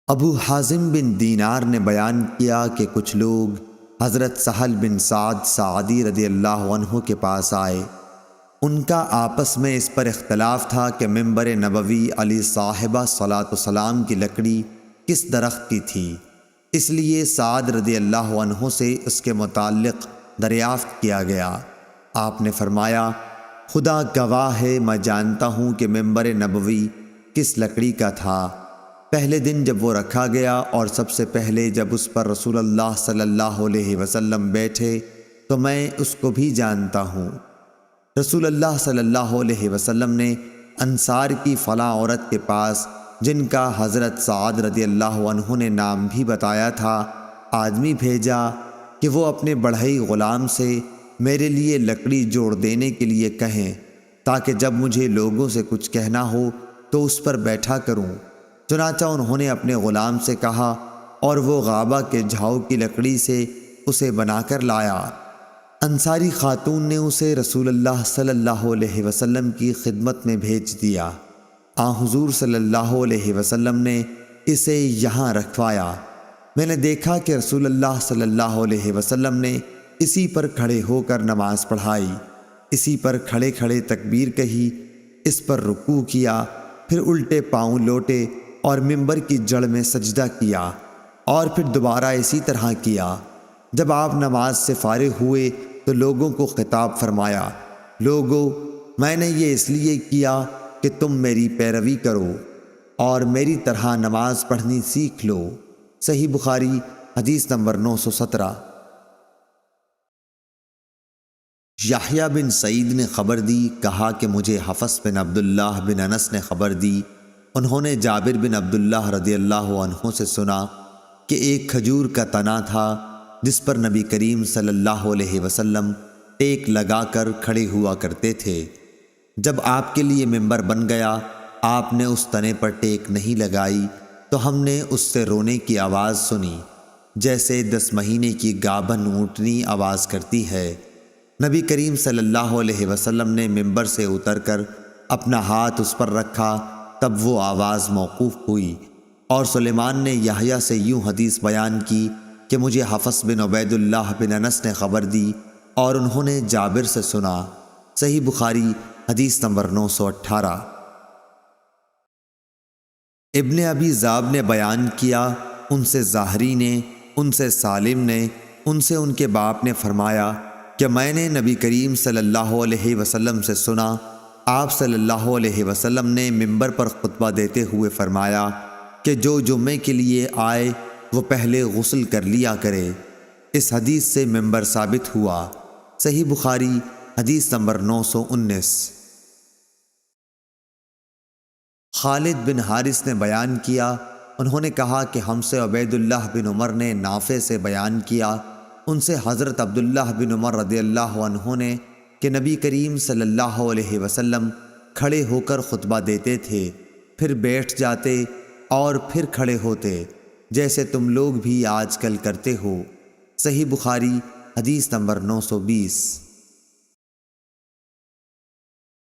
ابو حازم بن دینار نے بیان کیا کہ کچھ لوگ حضرت سہل بن سعد سعدی رضی اللہ عنہ کے پاس آئے، ان کا آپس میں اس پر اختلاف تھا کہ منبر نبوی علی صاحبہ صلاۃ والسلام کی لکڑی کس درخت کی تھی، اس لیے سعد رضی اللہ عنہ سے اس کے متعلق دریافت کیا گیا۔ آپ نے فرمایا، خدا گواہ ہے میں جانتا ہوں کہ منبر نبوی کس لکڑی کا تھا۔ پہلے دن جب وہ رکھا گیا اور سب سے پہلے جب اس پر رسول اللہ صلی اللہ علیہ وسلم بیٹھے تو میں اس کو بھی جانتا ہوں۔ رسول اللہ صلی اللہ علیہ وسلم نے انصار کی فلاں عورت کے پاس، جن کا حضرت سعد رضی اللہ عنہ نے نام بھی بتایا تھا، آدمی بھیجا کہ وہ اپنے بڑھئی غلام سے میرے لیے لکڑی جوڑ دینے کے لیے کہیں، تاکہ جب مجھے لوگوں سے کچھ کہنا ہو تو اس پر بیٹھا کروں۔ چنانچہ انہوں نے اپنے غلام سے کہا اور وہ غابہ کے جھاؤ کی لکڑی سے اسے بنا کر لایا۔ انصاری خاتون نے اسے رسول اللہ صلی اللہ علیہ وسلم کی خدمت میں بھیج دیا۔ حضور صلی اللہ علیہ وسلم نے اسے یہاں رکھوایا۔ میں نے دیکھا کہ رسول اللہ صلی اللہ علیہ وسلم نے اسی پر کھڑے ہو کر نماز پڑھائی، اسی پر کھڑے کھڑے تکبیر کہی، اس پر رکوع کیا، پھر الٹے پاؤں لوٹے اور منبر کی جڑ میں سجدہ کیا، اور پھر دوبارہ اسی طرح کیا۔ جب آپ نماز سے فارغ ہوئے تو لوگوں کو خطاب فرمایا، لوگو، میں نے یہ اس لیے کیا کہ تم میری پیروی کرو اور میری طرح نماز پڑھنی سیکھ لو۔ صحیح بخاری حدیث نمبر 917۔ یحییٰ بن سعید نے خبر دی، کہا کہ مجھے حفص بن عبداللہ بن انس نے خبر دی، انہوں نے جابر بن عبداللہ رضی اللہ عنہ سے سنا کہ ایک کھجور کا تنا تھا جس پر نبی کریم صلی اللہ علیہ وسلم ٹیک لگا کر کھڑے ہوا کرتے تھے۔ جب آپ کے لیے ممبر بن گیا، آپ نے اس تنے پر ٹیک نہیں لگائی تو ہم نے اس سے رونے کی آواز سنی جیسے 10 مہینے کی گابھن اونٹنی آواز کرتی ہے۔ نبی کریم صلی اللہ علیہ وسلم نے ممبر سے اتر کر اپنا ہاتھ اس پر رکھا، تب وہ آواز موقوف ہوئی۔ اور سلیمان نے یحییٰ سے یوں حدیث بیان کی کہ مجھے حفص بن عبید اللہ بن انس نے خبر دی اور انہوں نے جابر سے سنا۔ صحیح بخاری حدیث نمبر 918۔ ابن ابی ذئب نے بیان کیا، ان سے ظاہری نے، ان سے سالم نے، ان سے ان کے باپ نے فرمایا کہ میں نے نبی کریم صلی اللہ علیہ وسلم سے سنا، آپ صلی اللہ علیہ وسلم نے ممبر پر خطبہ دیتے ہوئے فرمایا کہ جو جمعے کے لیے آئے وہ پہلے غسل کر لیا کرے۔ اس حدیث سے ممبر ثابت ہوا۔ صحیح بخاری حدیث نمبر 919۔ خالد بن حارث نے بیان کیا، انہوں نے کہا کہ ہم سے عبید اللہ بن عمر نے نافع سے بیان کیا، ان سے حضرت عبداللہ بن عمر رضی اللہ عنہ نے کہ نبی کریم صلی اللہ علیہ وسلم کھڑے ہو کر خطبہ دیتے تھے، پھر بیٹھ جاتے اور پھر کھڑے ہوتے، جیسے تم لوگ بھی آج کل کرتے ہو۔ صحیح بخاری حدیث نمبر 920۔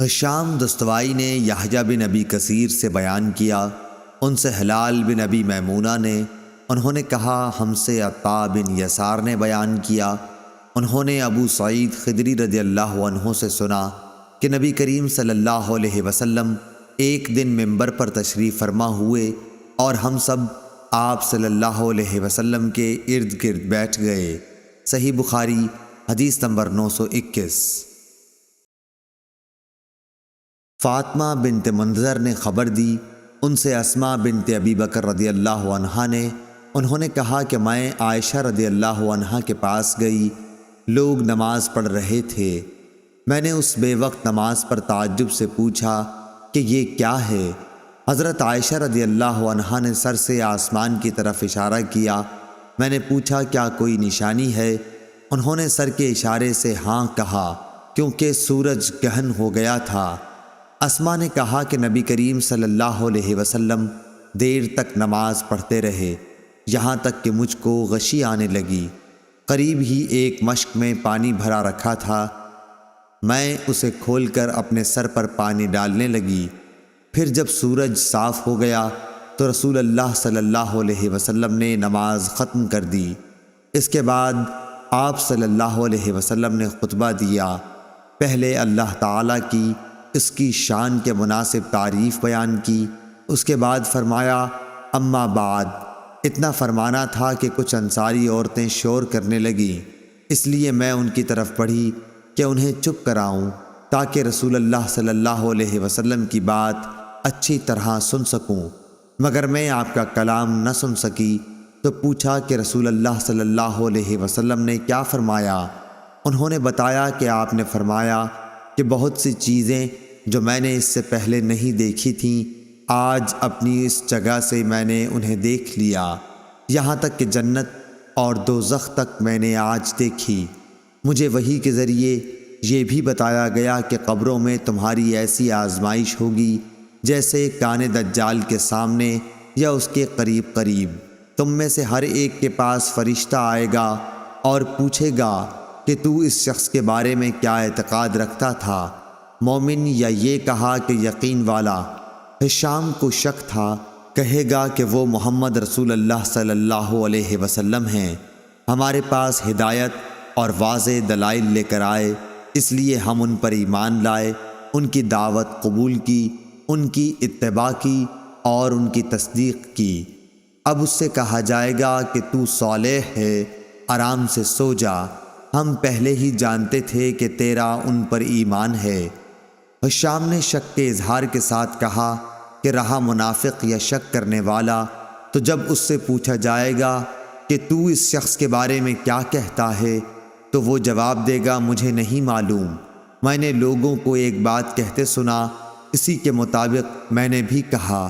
ہشام دستوائی نے یحییٰ بن ابی کثیر سے بیان کیا، ان سے ہلال بن ابی میمونہ نے، انہوں نے کہا ہم سے عطا بن یسار نے بیان کیا، انہوں نے ابو سعید خدری رضی اللہ عنہ سے سنا کہ نبی کریم صلی اللہ علیہ وسلم ایک دن ممبر پر تشریف فرما ہوئے اور ہم سب آپ صلی اللہ علیہ وسلم کے ارد گرد بیٹھ گئے۔ صحیح بخاری حدیث نمبر 921۔ فاطمہ بنت منذر نے خبر دی، ان سے اسماء بنت ابی بکر رضی اللہ عنہا نے، انہوں نے کہا کہ میں عائشہ رضی اللہ عنہا کے پاس گئی، لوگ نماز پڑھ رہے تھے، میں نے اس بے وقت نماز پر تعجب سے پوچھا کہ یہ کیا ہے؟ حضرت عائشہ رضی اللہ عنہا نے سر سے آسمان کی طرف اشارہ کیا، میں نے پوچھا کیا کوئی نشانی ہے؟ انہوں نے سر کے اشارے سے ہاں کہا کیونکہ سورج گہن ہو گیا تھا۔ اسماء نے کہا کہ نبی کریم صلی اللہ علیہ وسلم دیر تک نماز پڑھتے رہے، یہاں تک کہ مجھ کو غشی آنے لگی۔ قریب ہی ایک مشک میں پانی بھرا رکھا تھا، میں اسے کھول کر اپنے سر پر پانی ڈالنے لگی، پھر جب سورج صاف ہو گیا تو رسول اللہ صلی اللہ علیہ وسلم نے نماز ختم کر دی۔ اس کے بعد آپ صلی اللہ علیہ وسلم نے خطبہ دیا، پہلے اللہ تعالیٰ کی اس کی شان کے مناسب تعریف بیان کی، اس کے بعد فرمایا اما بعد، اتنا فرمانا تھا کہ کچھ انصاری عورتیں شور کرنے لگیں، اس لیے میں ان کی طرف بڑھی کہ انہیں چپ کراؤں تاکہ رسول اللہ صلی اللہ علیہ وسلم کی بات اچھی طرح سن سکوں، مگر میں آپ کا کلام نہ سن سکی، تو پوچھا کہ رسول اللہ صلی اللہ علیہ وسلم نے کیا فرمایا؟ انہوں نے بتایا کہ آپ نے فرمایا کہ بہت سی چیزیں جو میں نے اس سے پہلے نہیں دیکھی تھیں، آج اپنی اس جگہ سے میں نے انہیں دیکھ لیا، یہاں تک کہ جنت اور دوزخ تک میں نے آج دیکھی۔ مجھے وحی کے ذریعے یہ بھی بتایا گیا کہ قبروں میں تمہاری ایسی آزمائش ہوگی جیسے کان دجال کے سامنے یا اس کے قریب قریب، تم میں سے ہر ایک کے پاس فرشتہ آئے گا اور پوچھے گا کہ تو اس شخص کے بارے میں کیا اعتقاد رکھتا تھا، مومن یا یہ کہا کہ یقین والا؟ ہشام کو شک تھا، کہے گا کہ وہ محمد رسول اللہ صلی اللہ علیہ وسلم ہیں، ہمارے پاس ہدایت اور واضح دلائل لے کر آئے، اس لیے ہم ان پر ایمان لائے، ان کی دعوت قبول کی، ان کی اتباع کی اور ان کی تصدیق کی۔ اب اس سے کہا جائے گا کہ تو صالح ہے، آرام سے سو جا، ہم پہلے ہی جانتے تھے کہ تیرا ان پر ایمان ہے۔ ہشام نے شک کے اظہار کے ساتھ کہا کہ رہا منافق یا شک کرنے والا، تو جب اس سے پوچھا جائے گا کہ تو اس شخص کے بارے میں کیا کہتا ہے، تو وہ جواب دے گا مجھے نہیں معلوم، میں نے لوگوں کو ایک بات کہتے سنا، اسی کے مطابق میں نے بھی کہا،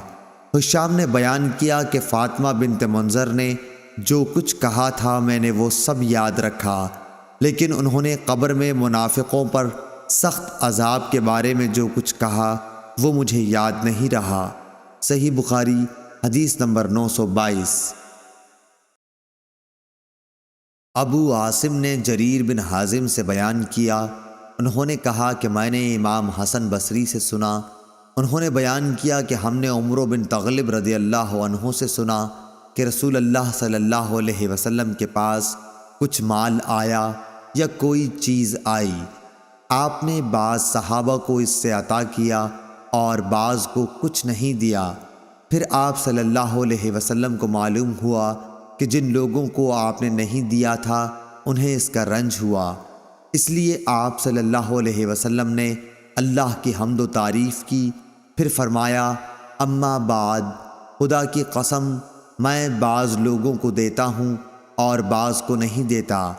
حشام نے بیان کیا کہ فاطمہ بنت منظر نے جو کچھ کہا تھا میں نے وہ سب یاد رکھا، لیکن انہوں نے قبر میں منافقوں پر سخت عذاب کے بارے میں جو کچھ کہا وہ مجھے یاد نہیں رہا۔ صحیح بخاری حدیث نمبر 922۔ ابو عاصم نے جریر بن حازم سے بیان کیا، انہوں نے کہا کہ میں نے امام حسن بصری سے سنا، انہوں نے بیان کیا کہ ہم نے عمرو بن تغلب رضی اللہ عنہ سے سنا کہ رسول اللہ صلی اللہ علیہ وسلم کے پاس کچھ مال آیا یا کوئی چیز آئی، آپ نے بعض صحابہ کو اس سے عطا کیا اور بعض کو کچھ نہیں دیا۔ پھر آپ صلی اللہ علیہ وسلم کو معلوم ہوا کہ جن لوگوں کو آپ نے نہیں دیا تھا انہیں اس کا رنج ہوا، اس لیے آپ صلی اللہ علیہ وسلم نے اللہ کی حمد و تعریف کی، پھر فرمایا اما بعد، خدا کی قسم میں بعض لوگوں کو دیتا ہوں اور بعض کو نہیں دیتا،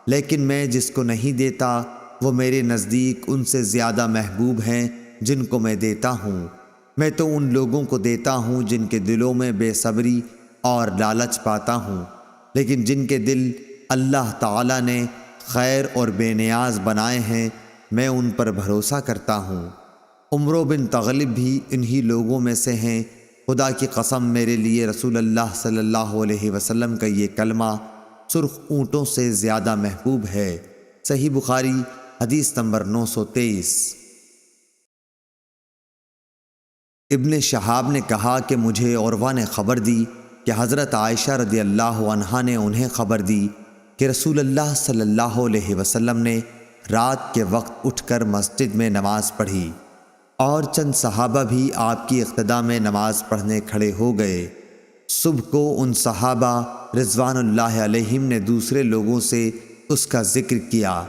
لیکن میں جس کو نہیں دیتا وہ میرے نزدیک ان سے زیادہ محبوب ہیں جن کو میں دیتا ہوں۔ میں تو ان لوگوں کو دیتا ہوں جن کے دلوں میں بے صبری اور لالچ پاتا ہوں، لیکن جن کے دل اللہ تعالیٰ نے خیر اور بے نیاز بنائے ہیں میں ان پر بھروسہ کرتا ہوں۔ عمرو بن تغلب بھی انہی لوگوں میں سے ہیں۔ خدا کی قسم میرے لیے رسول اللہ صلی اللہ علیہ وسلم کا یہ کلمہ سرخ اونٹوں سے زیادہ محبوب ہے۔ صحیح بخاری حدیث نمبر 923۔ ابن شہاب نے کہا کہ مجھے عروہ نے خبر دی کہ حضرت عائشہ رضی اللہ عنہا نے انہیں خبر دی کہ رسول اللہ صلی اللہ علیہ وسلم نے رات کے وقت اٹھ کر مسجد میں نماز پڑھی اور چند صحابہ بھی آپ کی اقتداء میں نماز پڑھنے کھڑے ہو گئے۔ صبح کو ان صحابہ رضوان اللہ علیہم نے دوسرے لوگوں سے اس کا ذکر کیا،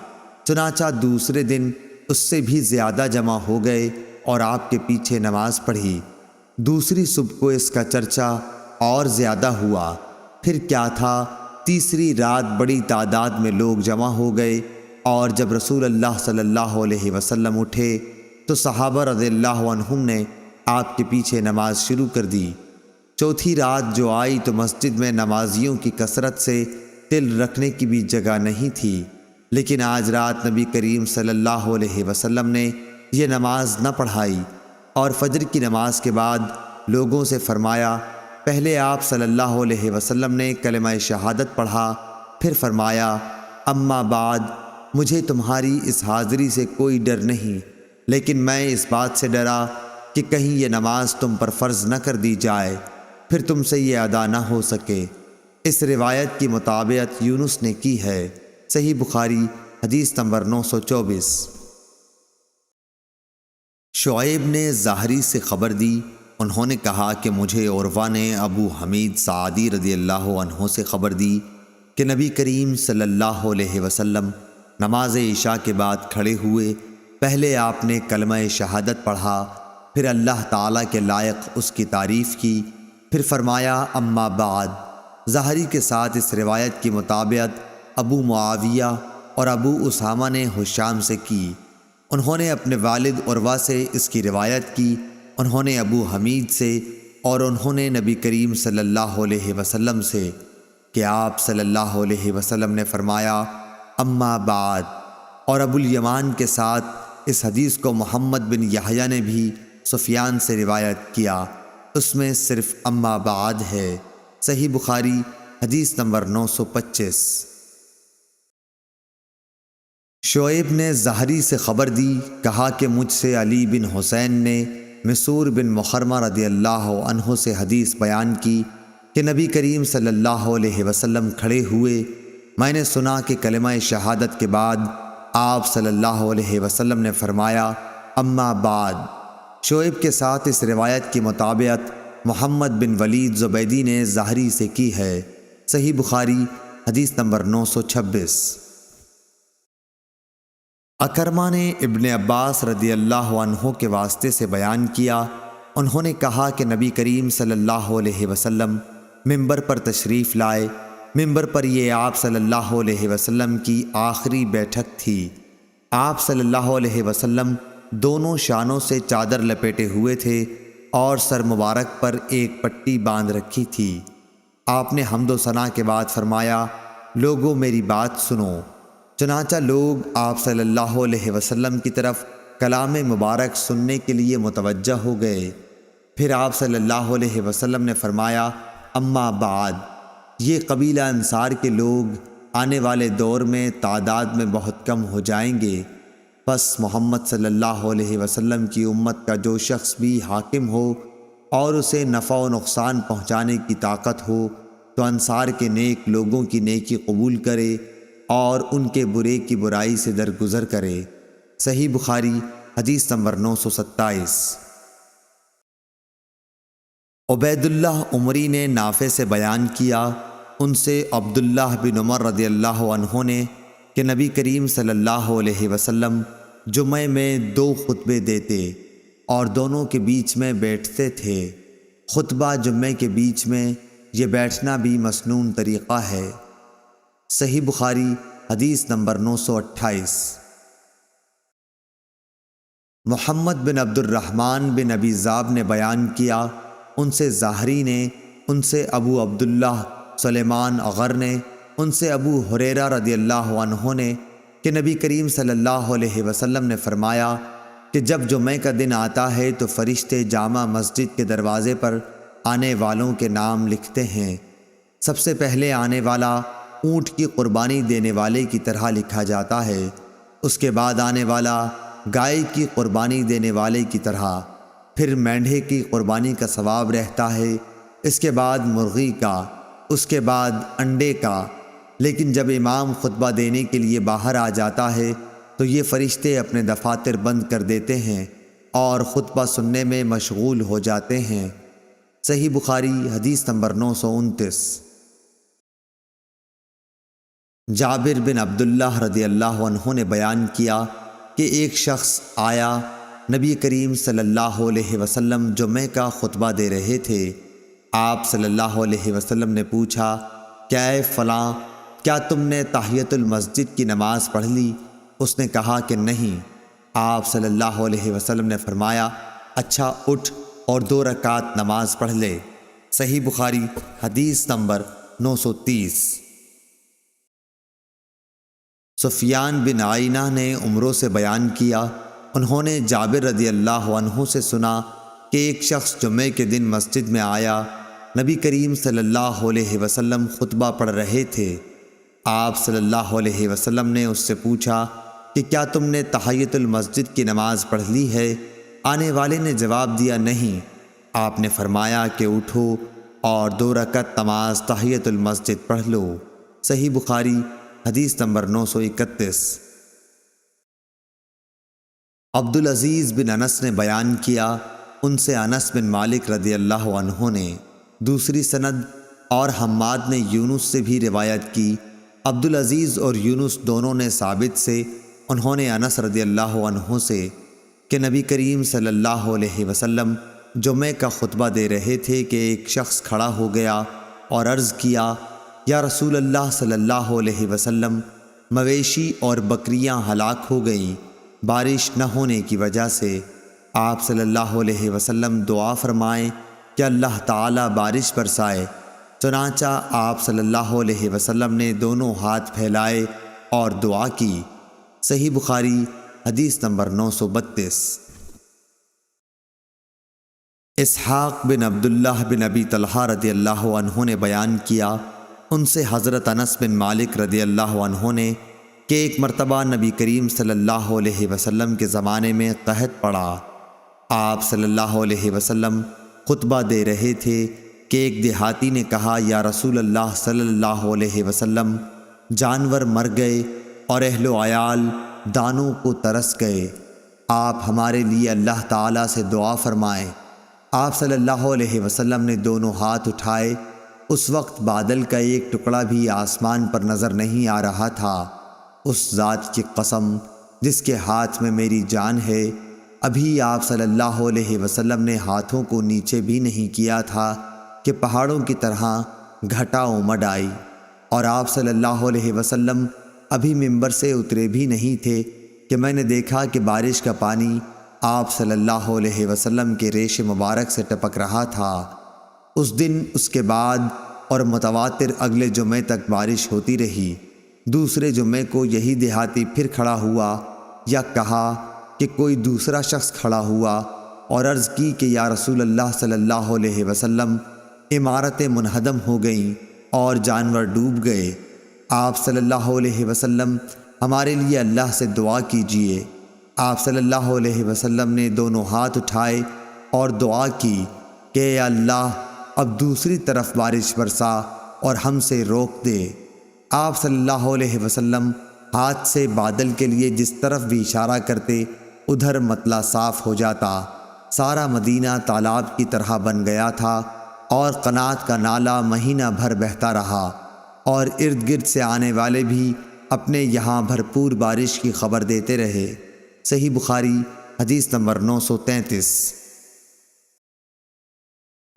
چنانچہ دوسرے دن اس سے بھی زیادہ جمع ہو گئے اور آپ کے پیچھے نماز پڑھی۔ دوسری صبح کو اس کا چرچا اور زیادہ ہوا۔ پھر کیا تھا، تیسری رات بڑی تعداد میں لوگ جمع ہو گئے اور جب رسول اللہ صلی اللہ علیہ وسلم اٹھے تو صحابہ رضی اللہ عنہم نے آپ کے پیچھے نماز شروع کر دی۔ چوتھی رات جو آئی تو مسجد میں نمازیوں کی کثرت سے تل رکھنے کی بھی جگہ نہیں تھی، لیکن آج رات نبی کریم صلی اللہ علیہ وسلم نے یہ نماز نہ پڑھائی اور فجر کی نماز کے بعد لوگوں سے فرمایا، پہلے آپ صلی اللہ علیہ وسلم نے کلمہ شہادت پڑھا، پھر فرمایا اما بعد، مجھے تمہاری اس حاضری سے کوئی ڈر نہیں، لیکن میں اس بات سے ڈرا کہ کہیں یہ نماز تم پر فرض نہ کر دی جائے پھر تم سے یہ ادا نہ ہو سکے۔ اس روایت کی مطابقت یونس نے کی ہے۔ صحیح بخاری حدیث نمبر 924۔ شعیب نے ظاہری سے خبر دی، انہوں نے کہا کہ مجھے عروہ نے ابو حمید سعدی رضی اللہ عنہ سے خبر دی کہ نبی کریم صلی اللہ علیہ وسلم نماز عشاء کے بعد کھڑے ہوئے، پہلے آپ نے کلمہ شہادت پڑھا، پھر اللہ تعالیٰ کے لائق اس کی تعریف کی، پھر فرمایا اما بعد۔ ظاہری کے ساتھ اس روایت کی مطابقت ابو معاویہ اور ابو اسامہ نے حشام سے کی، انہوں نے اپنے والد عروہ سے اس کی روایت کی، انہوں نے ابو حمید سے اور انہوں نے نبی کریم صلی اللہ علیہ وسلم سے کہ آپ صلی اللہ علیہ وسلم نے فرمایا اما بعد، اور ابو الیمان کے ساتھ اس حدیث کو محمد بن یحییٰ نے بھی سفیان سے روایت کیا، اس میں صرف اما بعد ہے۔ صحیح بخاری حدیث نمبر 925۔ شعیب نے ظاہری سے خبر دی، کہا کہ مجھ سے علی بن حسین نے مسور بن مخرمہ رضی اللہ عنہ سے حدیث بیان کی کہ نبی کریم صلی اللہ علیہ وسلم کھڑے ہوئے، میں نے سنا کہ کلمہ شہادت کے بعد آپ صلی اللہ علیہ وسلم نے فرمایا اما بعد۔ شعیب کے ساتھ اس روایت کی مطابقت محمد بن ولید زبیدی نے ظاہری سے کی ہے۔ صحیح بخاری حدیث نمبر 926۔ اکرمہ نے ابن عباس رضی اللہ عنہ کے واسطے سے بیان کیا، انہوں نے کہا کہ نبی کریم صلی اللہ علیہ وسلم ممبر پر تشریف لائے، ممبر پر یہ آپ صلی اللہ علیہ وسلم کی آخری بیٹھک تھی۔ آپ صلی اللہ علیہ وسلم دونوں شانوں سے چادر لپیٹے ہوئے تھے اور سر مبارک پر ایک پٹی باندھ رکھی تھی۔ آپ نے حمد و ثنا کے بعد فرمایا، لوگوں میری بات سنو۔ چنانچہ لوگ آپ صلی اللہ علیہ وسلم کی طرف کلام مبارک سننے کے لیے متوجہ ہو گئے۔ پھر آپ صلی اللہ علیہ وسلم نے فرمایا، اما بعد، یہ قبیلہ انصار کے لوگ آنے والے دور میں تعداد میں بہت کم ہو جائیں گے، پس محمد صلی اللہ علیہ وسلم کی امت کا جو شخص بھی حاکم ہو اور اسے نفع و نقصان پہنچانے کی طاقت ہو تو انصار کے نیک لوگوں کی نیکی قبول کرے اور ان کے برے کی برائی سے درگزر کرے۔ صحیح بخاری حدیث نمبر 927۔ عبید اللہ عمری نے نافع سے بیان کیا، ان سے عبداللہ بن عمر رضی اللہ عنہ نے کہ نبی کریم صلی اللہ علیہ وسلم جمعے میں 2 خطبے دیتے اور دونوں کے بیچ میں بیٹھتے تھے۔ خطبہ جمعے کے بیچ میں یہ بیٹھنا بھی مسنون طریقہ ہے۔ صحیح بخاری حدیث نمبر 928۔ محمد بن عبد الرحمن بن ابی ذئب نے بیان کیا، ان سے زاہری نے، ان سے ابو عبداللہ سلیمان اغر نے، ان سے ابو ہریرہ رضی اللہ عنہ نے کہ نبی کریم صلی اللہ علیہ وسلم نے فرمایا کہ جب جمعہ کا دن آتا ہے تو فرشتے جامع مسجد کے دروازے پر آنے والوں کے نام لکھتے ہیں۔ سب سے پہلے آنے والا اونٹ کی قربانی دینے والے کی طرح لکھا جاتا ہے، اس کے بعد آنے والا گائے کی قربانی دینے والے کی طرح، پھر مینڈھے کی قربانی کا ثواب رہتا ہے، اس کے بعد مرغی کا، اس کے بعد انڈے کا۔ لیکن جب امام خطبہ دینے کے لیے باہر آ جاتا ہے تو یہ فرشتے اپنے دفاتر بند کر دیتے ہیں اور خطبہ سننے میں مشغول ہو جاتے ہیں۔ صحیح بخاری حدیث نمبر 929۔ جابر بن عبداللہ رضی اللہ عنہ نے بیان کیا کہ ایک شخص آیا، نبی کریم صلی اللہ علیہ وسلم جمعہ کا خطبہ دے رہے تھے۔ آپ صلی اللہ علیہ وسلم نے پوچھا، کیا اے فلاں، کیا تم نے تحیۃ المسجد کی نماز پڑھ لی؟ اس نے کہا کہ نہیں۔ آپ صلی اللہ علیہ وسلم نے فرمایا، اچھا اٹھ اور 2 رکعت نماز پڑھ لے۔ صحیح بخاری حدیث نمبر 930۔ سفیان بن عینہ نے عمرو سے بیان کیا، انہوں نے جابر رضی اللہ عنہ سے سنا کہ ایک شخص جمعے کے دن مسجد میں آیا، نبی کریم صلی اللہ علیہ وسلم خطبہ پڑھ رہے تھے۔ آپ صلی اللہ علیہ وسلم نے اس سے پوچھا کہ کیا تم نے تحیۃ المسجد کی نماز پڑھ لی ہے؟ آنے والے نے جواب دیا نہیں۔ آپ نے فرمایا کہ اٹھو اور 2 رکعت نماز تحیۃ المسجد پڑھ لو۔ صحیح بخاری حدیث نمبر 931۔ عبدالعزیز بن انس نے بیان کیا، ان سے انس بن مالک رضی اللہ عنہ نے دوسری سند اور حماد نے یونس سے بھی روایت کی۔ عبدالعزیز اور یونس دونوں نے ثابت سے، انہوں نے انس رضی اللہ عنہ سے کہ نبی کریم صلی اللہ علیہ وسلم جمعہ کا خطبہ دے رہے تھے کہ ایک شخص کھڑا ہو گیا اور عرض کیا، یا رسول اللہ صلی اللہ علیہ وسلم، مویشی اور بکریاں ہلاک ہو گئیں بارش نہ ہونے کی وجہ سے۔ آپ صلی اللہ علیہ وسلم دعا فرمائیں کہ اللہ تعالیٰ بارش برسائے۔ چنانچہ آپ صلی اللہ علیہ وسلم نے دونوں ہاتھ پھیلائے اور دعا کی۔ صحیح بخاری حدیث نمبر 932۔ اسحاق بن عبداللہ بن ابی طلحہ رضی اللہ عنہ نے بیان کیا، ان سے حضرت انس بن مالک رضی اللہ عنہ نے کہ ایک مرتبہ نبی کریم صلی اللہ علیہ وسلم کے زمانے میں قحط پڑا۔ آپ صلی اللہ علیہ وسلم خطبہ دے رہے تھے کہ ایک دیہاتی نے کہا، یا رسول اللہ صلی اللہ علیہ وسلم، جانور مر گئے اور اہل و عیال دانوں کو ترس گئے، آپ ہمارے لیے اللہ تعالیٰ سے دعا فرمائیں۔ آپ صلی اللہ علیہ وسلم نے دونوں ہاتھ اٹھائے، اس وقت بادل کا ایک ٹکڑا بھی آسمان پر نظر نہیں آ رہا تھا۔ اس ذات کی قسم جس کے ہاتھ میں میری جان ہے، ابھی آپ صلی اللہ علیہ وسلم نے ہاتھوں کو نیچے بھی نہیں کیا تھا کہ پہاڑوں کی طرح گھٹا امڈ آئی، اور آپ صلی اللہ علیہ وسلم ابھی ممبر سے اترے بھی نہیں تھے کہ میں نے دیکھا کہ بارش کا پانی آپ صلی اللہ علیہ وسلم کے ریش مبارک سے ٹپک رہا تھا۔ اس دن اس کے بعد اور متواتر اگلے جمعے تک بارش ہوتی رہی۔ دوسرے جمعے کو یہی دیہاتی پھر کھڑا ہوا یا کہا کہ کوئی دوسرا شخص کھڑا ہوا اور عرض کی کہ یا رسول اللہ صلی اللہ علیہ وسلم، عمارتیں منہدم ہو گئیں اور جانور ڈوب گئے۔ آپ صلی اللہ علیہ وسلم ہمارے لیے اللہ سے دعا کیجیے۔ آپ صلی اللہ علیہ وسلم نے دونوں ہاتھ اٹھائے اور دعا کی کہ اے اللہ اب دوسری طرف بارش برسا اور ہم سے روک دے۔ آپ صلی اللہ علیہ وسلم ہاتھ سے بادل کے لیے جس طرف بھی اشارہ کرتے ادھر مطلع صاف ہو جاتا۔ سارا مدینہ تالاب کی طرح بن گیا تھا اور قنات کا نالہ مہینہ بھر بہتا رہا، اور ارد گرد سے آنے والے بھی اپنے یہاں بھرپور بارش کی خبر دیتے رہے۔ صحیح بخاری حدیث نمبر 933۔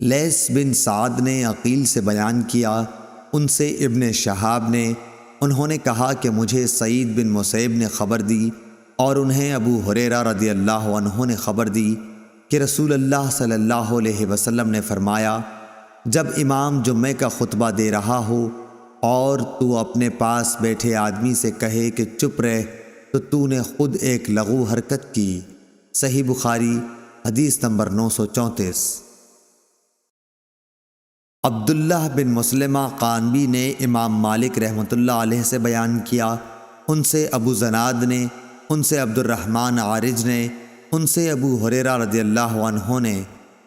لیث بن سعد نے عقیل سے بیان کیا، ان سے ابن شہاب نے، انہوں نے کہا کہ مجھے سعید بن مسیب نے خبر دی اور انہیں ابو ہریرہ رضی اللہ عنہ نے خبر دی کہ رسول اللہ صلی اللہ علیہ وسلم نے فرمایا، جب امام جمعے کا خطبہ دے رہا ہو اور تو اپنے پاس بیٹھے آدمی سے کہے کہ چپ رہ، تو نے خود ایک لغو حرکت کی۔ صحیح بخاری حدیث نمبر 934۔ عبداللہ بن مسلمہ قانبی نے امام مالک رحمۃ اللہ علیہ سے بیان کیا، ان سے ابو زناد نے، ان سے عبد الرحمن عارج نے، ان سے ابو ہریرہ رضی اللہ عنہ نے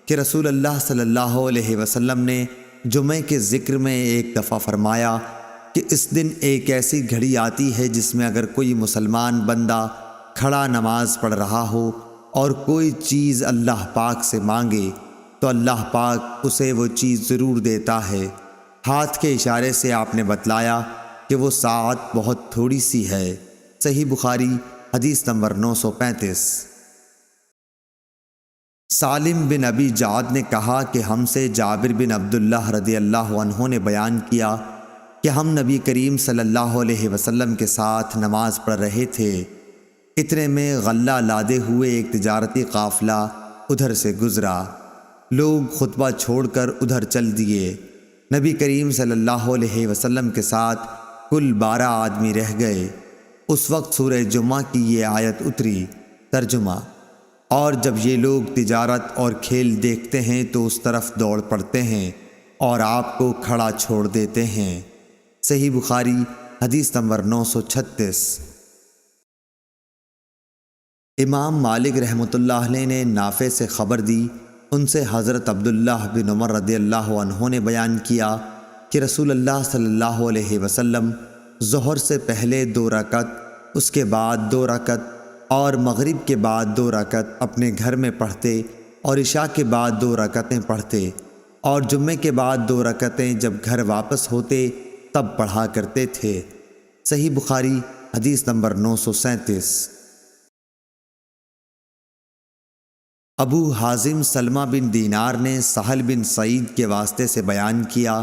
کہ رسول اللہ صلی اللہ علیہ وسلم نے جمعے کے ذکر میں ایک دفعہ فرمایا کہ اس دن ایک ایسی گھڑی آتی ہے جس میں اگر کوئی مسلمان بندہ کھڑا نماز پڑھ رہا ہو اور کوئی چیز اللہ پاک سے مانگے تو اللہ پاک اسے وہ چیز ضرور دیتا ہے۔ ہاتھ کے اشارے سے آپ نے بتلایا کہ وہ ساعت بہت تھوڑی سی ہے۔ صحیح بخاری حدیث نمبر 935۔ سالم بن ابی جعد نے کہا کہ ہم سے جابر بن عبداللہ رضی اللہ عنہ نے بیان کیا کہ ہم نبی کریم صلی اللہ علیہ وسلم کے ساتھ نماز پڑھ رہے تھے، اتنے میں غلہ لادے ہوئے ایک تجارتی قافلہ ادھر سے گزرا۔ لوگ خطبہ چھوڑ کر ادھر چل دیے۔ نبی کریم صلی اللہ علیہ وسلم کے ساتھ کل 12 آدمی رہ گئے۔ اس وقت سورہ جمعہ کی یہ آیت اتری۔ ترجمہ: اور جب یہ لوگ تجارت اور کھیل دیکھتے ہیں تو اس طرف دوڑ پڑتے ہیں اور آپ کو کھڑا چھوڑ دیتے ہیں۔ صحیح بخاری حدیث نمبر 936۔ امام مالک رحمۃ اللہ علیہ نے نافع سے خبر دی، ان سے حضرت عبداللہ بن عمر رضی اللہ عنہ نے بیان کیا کہ رسول اللہ صلی اللہ علیہ وسلم ظہر سے پہلے 2 رکعت، اس کے بعد 2 رکعت اور مغرب کے بعد 2 رکعت اپنے گھر میں پڑھتے اور عشاء کے بعد 2 رکعتیں پڑھتے، اور جمعے کے بعد 2 رکعتیں جب گھر واپس ہوتے تب پڑھا کرتے تھے۔ صحیح بخاری حدیث نمبر 937۔ ابو حازم سلمہ بن دینار نے سہل بن سعید کے واسطے سے بیان کیا،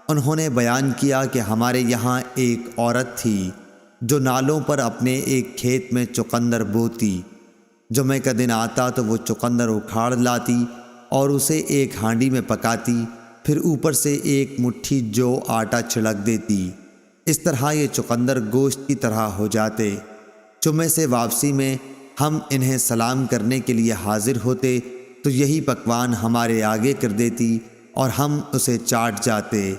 انہوں نے بیان کیا کہ ہمارے یہاں ایک عورت تھی جو نالوں پر اپنے ایک کھیت میں چقندر بوتی۔ جمعے کا دن آتا تو وہ چقندر اکھاڑ لاتی اور اسے ایک ہانڈی میں پکاتی، پھر اوپر سے ایک مٹھی جو آٹا چھڑک دیتی۔ اس طرح یہ چقندر گوشت کی طرح ہو جاتے۔ جمعے سے واپسی میں ہم انہیں سلام کرنے کے لیے حاضر ہوتے تو یہی پکوان ہمارے آگے کر دیتی اور ہم اسے چاٹ جاتے۔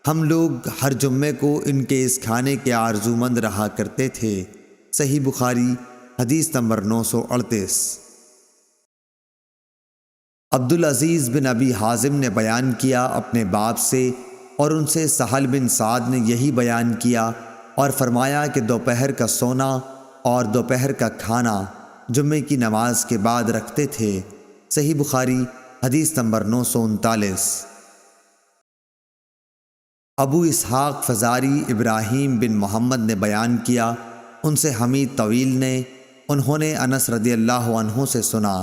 ہم لوگ ہر جمعے کو ان کے اس کھانے کے آرزومند رہا کرتے تھے۔ صحیح بخاری حدیث نمبر 938۔ عبدالعزیز بن ابی حازم نے بیان کیا اپنے باپ سے، اور ان سے سہل بن سعد نے یہی بیان کیا اور فرمایا کہ دوپہر کا سونا اور دوپہر کا کھانا جمعے کی نماز کے بعد رکھتے تھے۔ صحیح بخاری حدیث نمبر 939۔ ابو اسحاق فزاری ابراہیم بن محمد نے بیان کیا، ان سے حمید طویل نے، انہوں نے انس رضی اللہ عنہ سے سنا،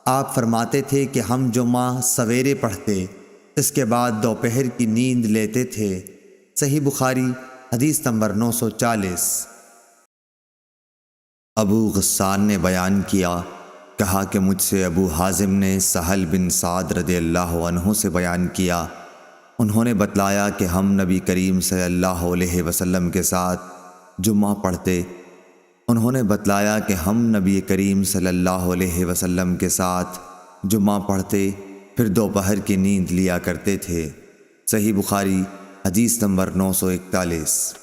آپ فرماتے تھے کہ ہم جمعہ سویرے پڑھتے، اس کے بعد دوپہر کی نیند لیتے تھے۔ صحیح بخاری حدیث نمبر 940۔ ابو غسان نے بیان کیا، کہا کہ مجھ سے ابو حازم نے سہل بن سعد رضی اللہ عنہ سے بیان کیا، انہوں نے بتلایا کہ ہم نبی کریم صلی اللہ علیہ وسلم کے ساتھ جمعہ پڑھتے۔ انہوں نے بتلایا کہ ہم نبی کریم صلی اللہ علیہ وسلم کے ساتھ جمعہ پڑھتے، پھر دوپہر کی نیند لیا کرتے تھے۔ صحیح بخاری حدیث نمبر 941۔